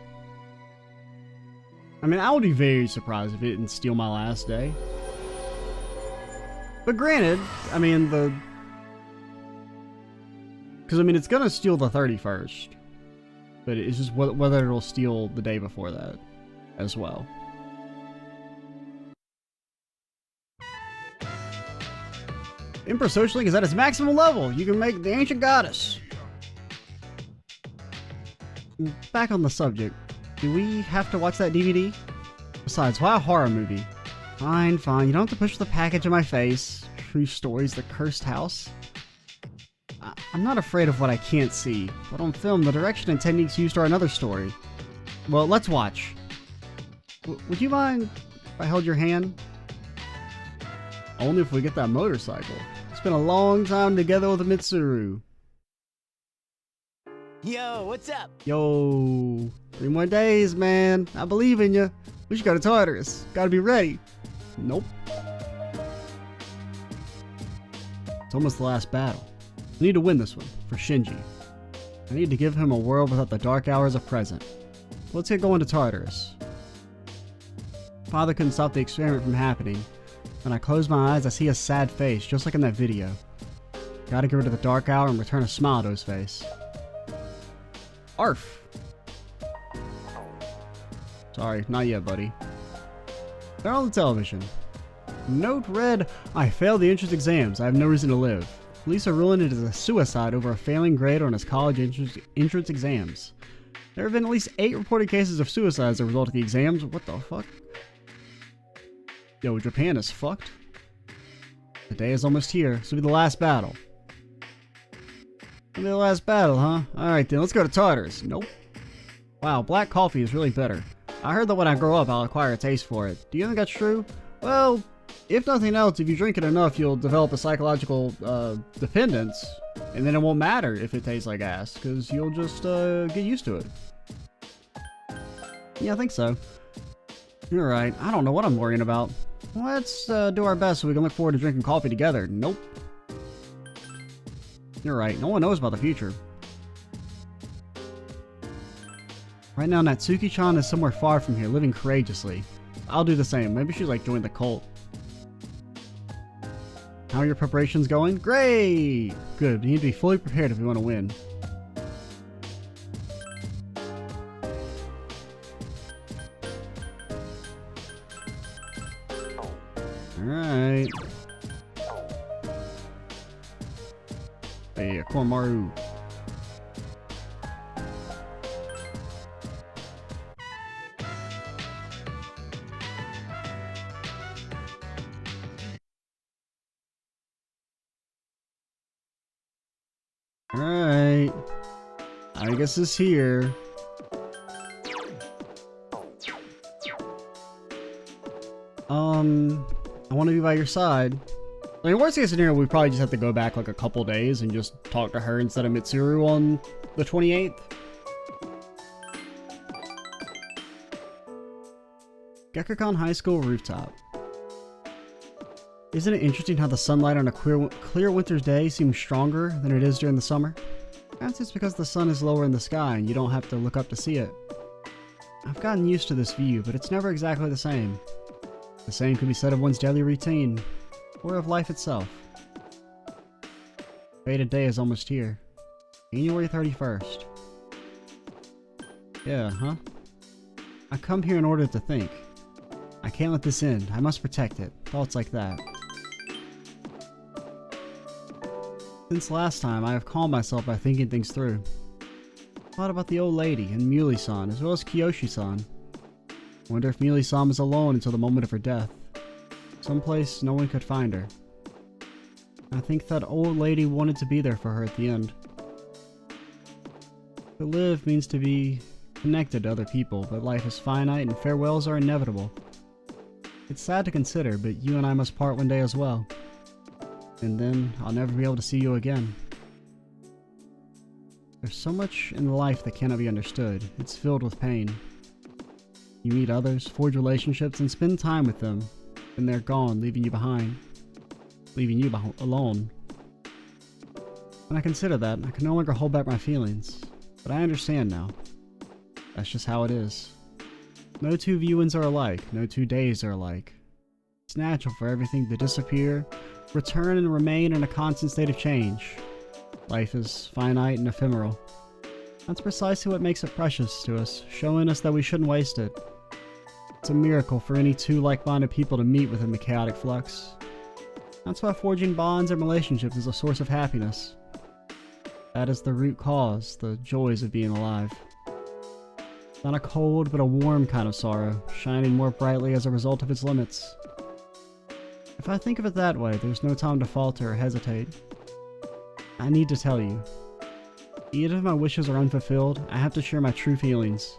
I mean, I would be very surprised if it didn't steal my last day. But granted, I mean, because, I mean, it's going to steal the 31st. But it's just whether it'll steal the day before that as well. Emperor Social Link is at its maximum level. You can make the ancient goddess. Back on the subject. Do we have to watch that DVD? Besides, why a horror movie? Fine. You don't have to push the package in my face. True Stories, The Cursed House. I'm not afraid of what I can't see, but on film, the direction and techniques used are another story. Well, let's watch. Would you mind if I held your hand? Only if we get that motorcycle. It's been a long time together with Mitsuru. Yo, what's up? Yo, 3 more days, man. I believe in you. We should go to Tartarus. Gotta be ready. Nope. It's almost the last battle. I need to win this one, for Shinji. I need to give him a world without the dark hours of present. Let's get going to Tartarus. Father couldn't stop the experiment from happening. When I close my eyes, I see a sad face, just like in that video. Gotta get rid of the dark hour and return a smile to his face. Arf! Sorry, not yet, buddy. They're on the television. Note read, I failed the entrance exams. I have no reason to live. Police are ruling it as a suicide over a failing grade on his college entrance exams. There have been at least 8 reported cases of suicide as a result of the exams. What the fuck? Yo, Japan is fucked. The day is almost here. This will be the last battle. It'll be the last battle, huh? Alright then, let's go to Tartarus. Nope. Wow, black coffee is really bitter. I heard that when I grow up, I'll acquire a taste for it. Do you think that's true? Well, if nothing else, if you drink it enough, you'll develop a psychological dependence, and then it won't matter if it tastes like ass, because you'll just get used to it. Yeah, I think so. You're right. I don't know what I'm worrying about. Let's do our best so we can look forward to drinking coffee together. Nope. You're right. No one knows about the future. Right now, Natsuki-chan is somewhere far from here, living courageously. I'll do the same. Maybe she's like joined the cult. How are your preparations going? Great! Good. We need to be fully prepared if we want to win. Alright. Hey, Koromaru. Alright. I guess it's here. I want to be by your side. I mean, worst case scenario, we probably just have to go back like a couple days and just talk to her instead of Mitsuru on the 28th. Gekkoukan High School rooftop. Isn't it interesting how the sunlight on a clear winter's day seems stronger than it is during the summer? Perhaps it's because the sun is lower in the sky and you don't have to look up to see it. I've gotten used to this view, but it's never exactly the same. The same could be said of one's daily routine, or of life itself. Fated day is almost here. January 31st. Yeah, huh? I come here in order to think. I can't let this end. I must protect it. Thoughts like that. Since last time, I have calmed myself by thinking things through. Thought about the old lady and Muley-san, as well as Kiyoshi-san. Wonder if Muley-san was alone until the moment of her death. Someplace no one could find her. I think that old lady wanted to be there for her at the end. To live means to be connected to other people, but life is finite and farewells are inevitable. It's sad to consider, but you and I must part one day as well. And then I'll never be able to see you again. There's so much in life that cannot be understood. It's filled with pain. You meet others, forge relationships, and spend time with them. Then they're gone, leaving you behind. Leaving you alone. When I consider that, I can no longer hold back my feelings. But I understand now. That's just how it is. No two viewings are alike. No 2 days are alike. It's natural for everything to disappear, return, and remain in a constant state of change. Life is finite and ephemeral. That's precisely what makes it precious to us, showing us that we shouldn't waste it. It's a miracle for any two like-minded people to meet within the chaotic flux. That's why forging bonds and relationships is a source of happiness. That is the root cause, the joys of being alive. Not a cold, but a warm kind of sorrow, shining more brightly as a result of its limits. If I think of it that way, there's no time to falter or hesitate. I need to tell you. Even if my wishes are unfulfilled, I have to share my true feelings.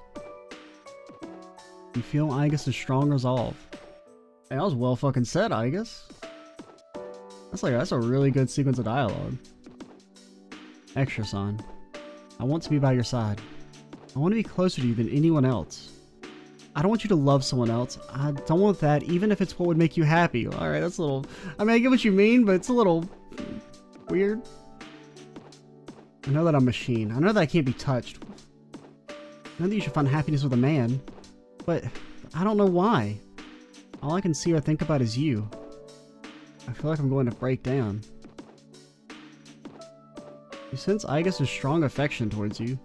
You feel Aigis' strong resolve. Hey, that was well fucking said, Aigis. That's a really good sequence of dialogue. Extra-san, I want to be by your side. I want to be closer to you than anyone else. I don't want you to love someone else. I don't want that, even if it's what would make you happy. Alright, that's a little... I mean, I get what you mean, but it's a little... weird. I know that I'm a machine. I know that I can't be touched. I know that you should find happiness with a man. But I don't know why. All I can see or think about is you. I feel like I'm going to break down. You sense Aigis' strong affection towards you.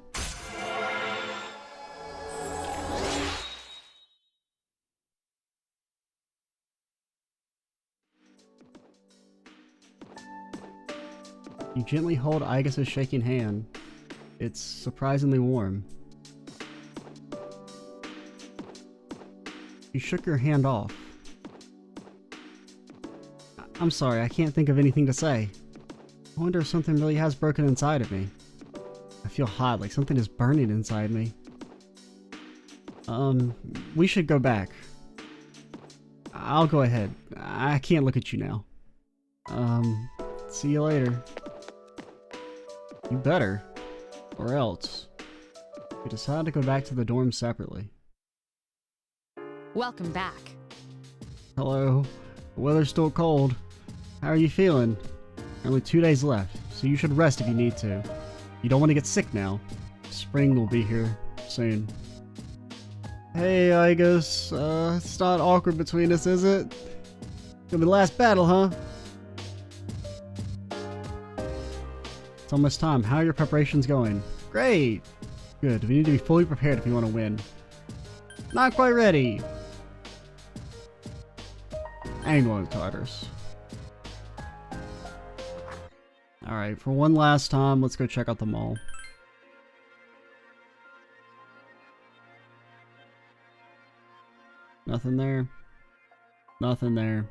You gently hold Aigis' shaking hand. It's surprisingly warm. You shook your hand off. I'm sorry, I can't think of anything to say. I wonder if something really has broken inside of me. I feel hot, like something is burning inside me. We should go back. I'll go ahead. I can't look at you now. See you later. You better. Or else. We decided to go back to the dorm separately. Welcome back. Hello. The weather's still cold. How are you feeling? Only 2 days left, so you should rest if you need to. You don't want to get sick now. Spring will be here soon. Hey, Aigis. It's not awkward between us, is it? Gonna be the last battle, huh? It's almost time. How are your preparations going? Great! Good. We need to be fully prepared if we want to win. Not quite ready! I ain't going to Tartarus. Alright, for one last time, let's go check out the mall. Nothing there. Nothing there.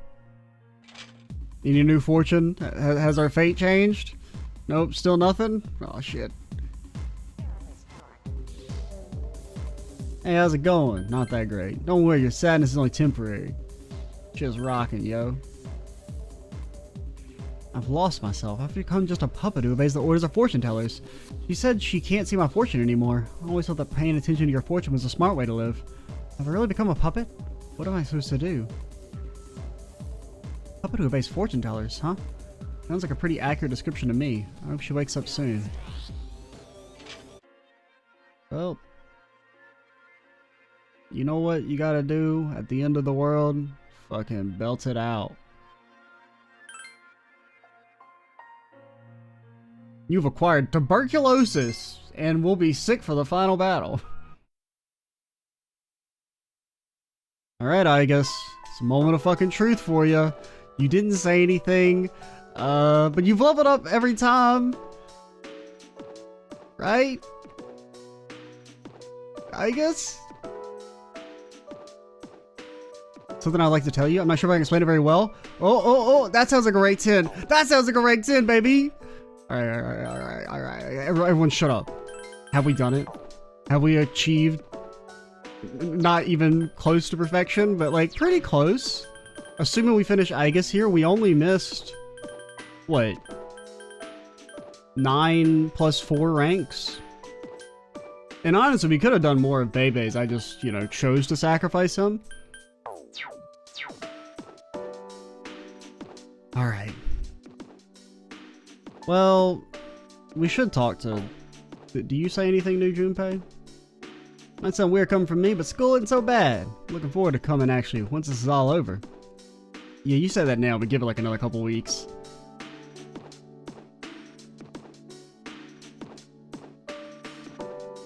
Any new fortune? Has our fate changed? Nope, still nothing? Oh shit. Hey, how's it going? Not that great. Don't worry, your sadness is only temporary. Just rocking, yo. I've lost myself. I've become just a puppet who obeys the orders of fortune tellers. She said she can't see my fortune anymore. I always thought that paying attention to your fortune was a smart way to live. Have I really become a puppet? What am I supposed to do? Up to a base fortune tellers, huh? Sounds like a pretty accurate description to me. I hope she wakes up soon. Well, you know what you gotta do at the end of the world? Fucking belt it out. You've acquired tuberculosis and will be sick for the final battle. Alright, I guess it's a moment of fucking truth for you. You didn't say anything, but you've leveled up every time. Right? I guess? Something I'd like to tell you. I'm not sure if I can explain it very well. Oh, that sounds like a rank 10. That sounds like a rank 10, baby! Alright. Everyone shut up. Have we done it? Have we achieved not even close to perfection, but like pretty close? Assuming we finish Aegis here, we only missed, what? 9 plus 4 ranks? And honestly, we could have done more of Bebe's. I just, you know, chose to sacrifice him. Alright. Well, we should talk to... Do you say anything new, Junpei? Might sound weird coming from me, but school isn't so bad. Looking forward to coming, actually, once this is all over. Yeah, you said that now, but give it like another couple weeks.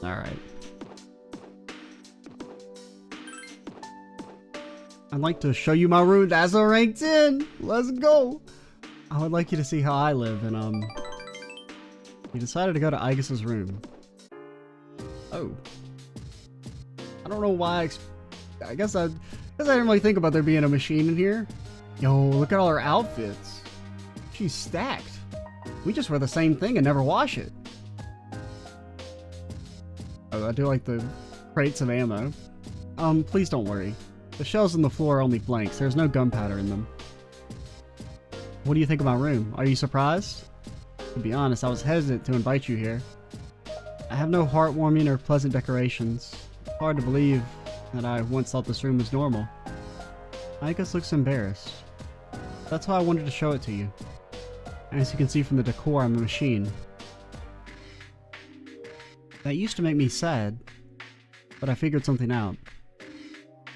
Alright. I'd like to show you my room as a rank 10! Let's go! I would like you to see how I live, and we decided to go to Aegis's room. Oh. I don't know why I guess I didn't really think about there being a machine in here. Yo, look at all her outfits. She's stacked. We just wear the same thing and never wash it. Oh, I do like the crates of ammo. Please don't worry. The shells on the floor are only blanks. There's no gunpowder in them. What do you think of my room? Are you surprised? To be honest, I was hesitant to invite you here. I have no heartwarming or pleasant decorations. It's hard to believe that I once thought this room was normal. Aegis looks embarrassed. That's why I wanted to show it to you. As you can see from the decor, I'm a machine. That used to make me sad, but I figured something out.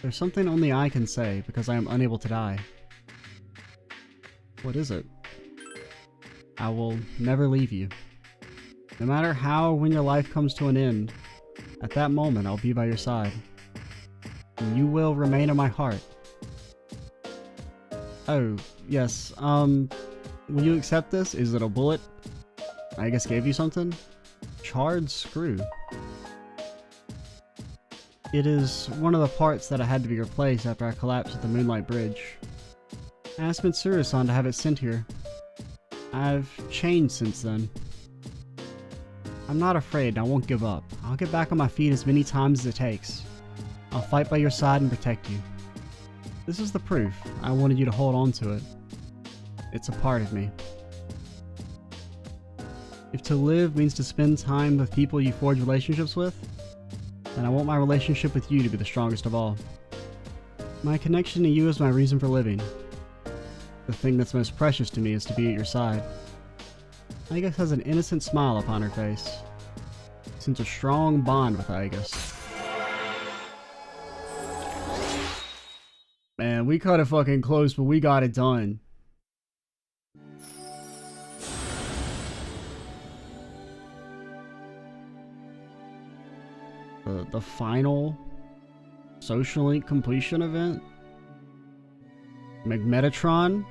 There's something only I can say because I am unable to die. What is it? I will never leave you. No matter how or when your life comes to an end, at that moment I'll be by your side. And you will remain in my heart. Oh, yes, will you accept this? Is it a bullet? I guess gave you something? Charred screw. It is one of the parts that had to be replaced after I collapsed at the Moonlight Bridge. I asked Mitsuru-san to have it sent here. I've changed since then. I'm not afraid, I won't give up. I'll get back on my feet as many times as it takes. I'll fight by your side and protect you. This is the proof. I wanted you to hold on to it. It's a part of me. If to live means to spend time with people you forge relationships with, then I want my relationship with you to be the strongest of all. My connection to you is my reason for living. The thing that's most precious to me is to be at your side. Aegis has an innocent smile upon her face. Since a strong bond with Aegis. Man, we cut it fucking close, but we got it done. The final Social Link completion event? Megatron?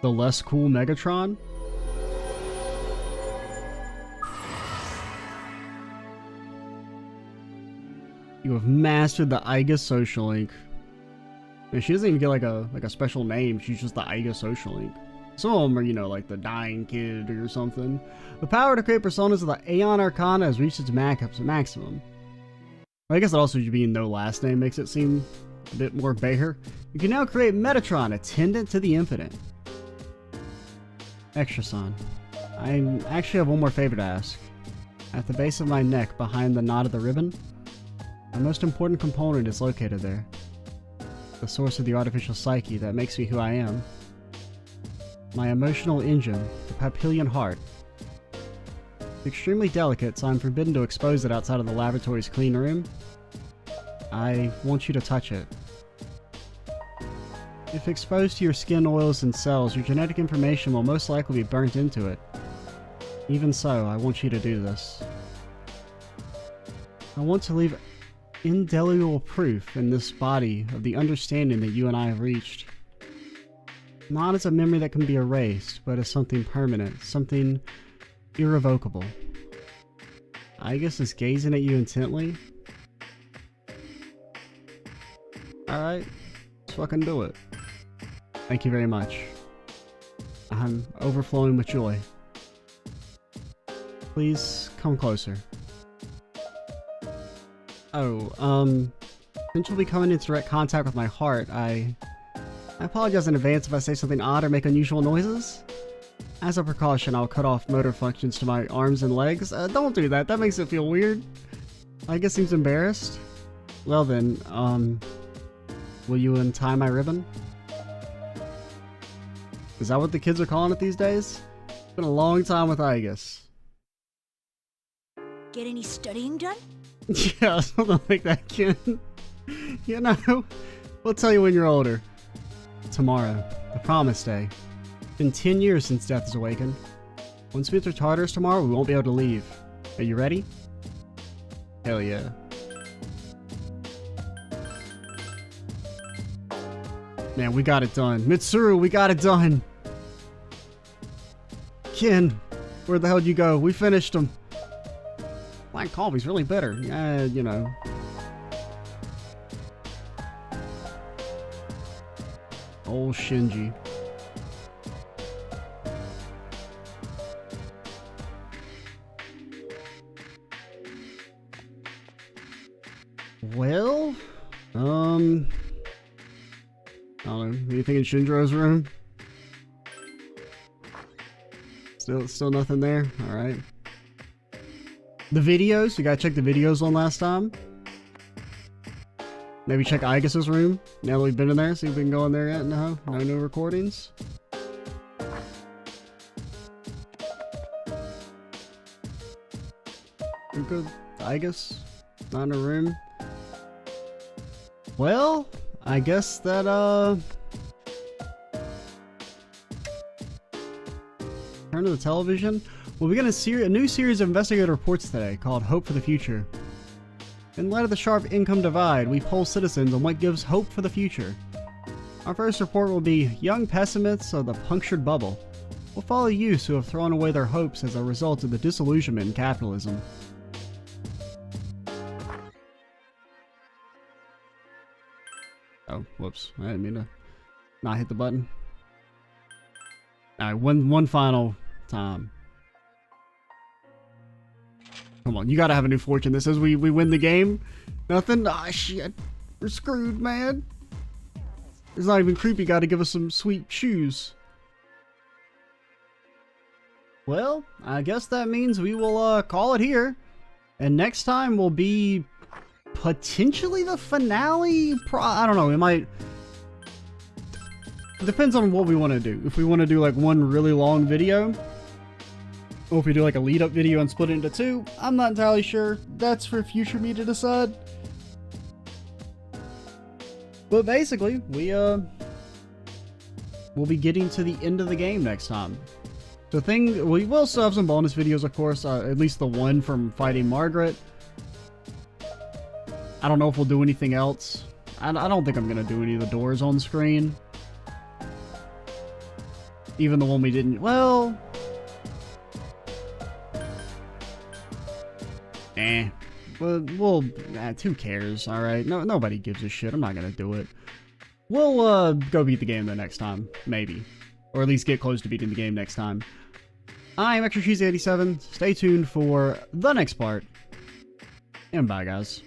The less cool Megatron? You have mastered the Aegis Social Link. And she doesn't even get like a special name, she's just the Aegis Social Link. Some of them are, you know, like the Dying Kid or something. The power to create personas of the Aeon Arcana has reached its maximum. I guess it also being no last name makes it seem a bit more Bayer. You can now create Metatron, attendant to the infinite. Extra-san, I actually have one more favor to ask. At the base of my neck, behind the knot of the ribbon, my most important component is located there. The source of the artificial psyche that makes me who I am. My emotional engine, the Papillion heart. It's extremely delicate, so I'm forbidden to expose it outside of the laboratory's clean room. I want you to touch it. If exposed to your skin, oils, and cells, your genetic information will most likely be burnt into it. Even so, I want you to do this. I want to leave indelible proof in this body of the understanding that you and I have reached. Not as a memory that can be erased, but as something permanent, something irrevocable. Aigis is gazing at you intently. Alright, let's fucking do it. Thank you very much. I'm overflowing with joy. Please come closer. Oh, since you'll be coming into direct contact with my heart, I apologize in advance if I say something odd or make unusual noises. As a precaution, I'll cut off motor functions to my arms and legs. Don't do that, that makes it feel weird. Aigis seems embarrassed. Well then, will you untie my ribbon? Is that what the kids are calling it these days? It's been a long time with Aigis. Get any studying done? Yeah, something like that, Ken. You know, we'll tell you when you're older. Tomorrow, the promised day. It's been 10 years since Death has awakened. Once we enter Tartarus tomorrow, we won't be able to leave. Are you ready? Hell yeah. Man, we got it done. Mitsuru, we got it done! Ken, where the hell did you go? We finished them. Black coffee's really bitter. You know. Old Shinji. Well, I don't know. Anything in Shinjiro's room? Still nothing there? Alright. The videos, you gotta check the videos on last time. Maybe check Aigis' room, now that we've been in there, see if we can go in there yet. No new recordings. We're good. Aigis, not in a room. Well, I guess that, turn to the television. We'll begin a new series of investigative reports today called Hope for the Future. In light of the sharp income divide, we poll citizens on what gives hope for the future. Our first report will be Young Pessimists of the Punctured Bubble. We'll follow youths who have thrown away their hopes as a result of the disillusionment in capitalism. Oh, whoops. I didn't mean to not hit the button. Alright, one final time. Come on, you gotta have a new fortune. This says we win the game. Nothing? Ah, shit. We're screwed, man. It's not even creepy. Gotta give us some sweet shoes. Well, I guess that means we will call it here. And next time will be potentially the finale. I don't know. It might... It depends on what we want to do. If we want to do like one really long video, or if we do like a lead up video and split it into two, I'm not entirely sure. That's for future me to decide. But basically, we'll be getting to the end of the game next time. We will still have some bonus videos, of course, at least the one from fighting Margaret. I don't know if we'll do anything else. I don't think I'm going to do any of the doors on screen. Even the one we didn't... Well... We'll who cares, alright? Nobody gives a shit. I'm not going to do it. We'll go beat the game the next time. Maybe. Or at least get close to beating the game next time. I'm Extra Cheesy 87. Stay tuned for the next part. And bye, guys.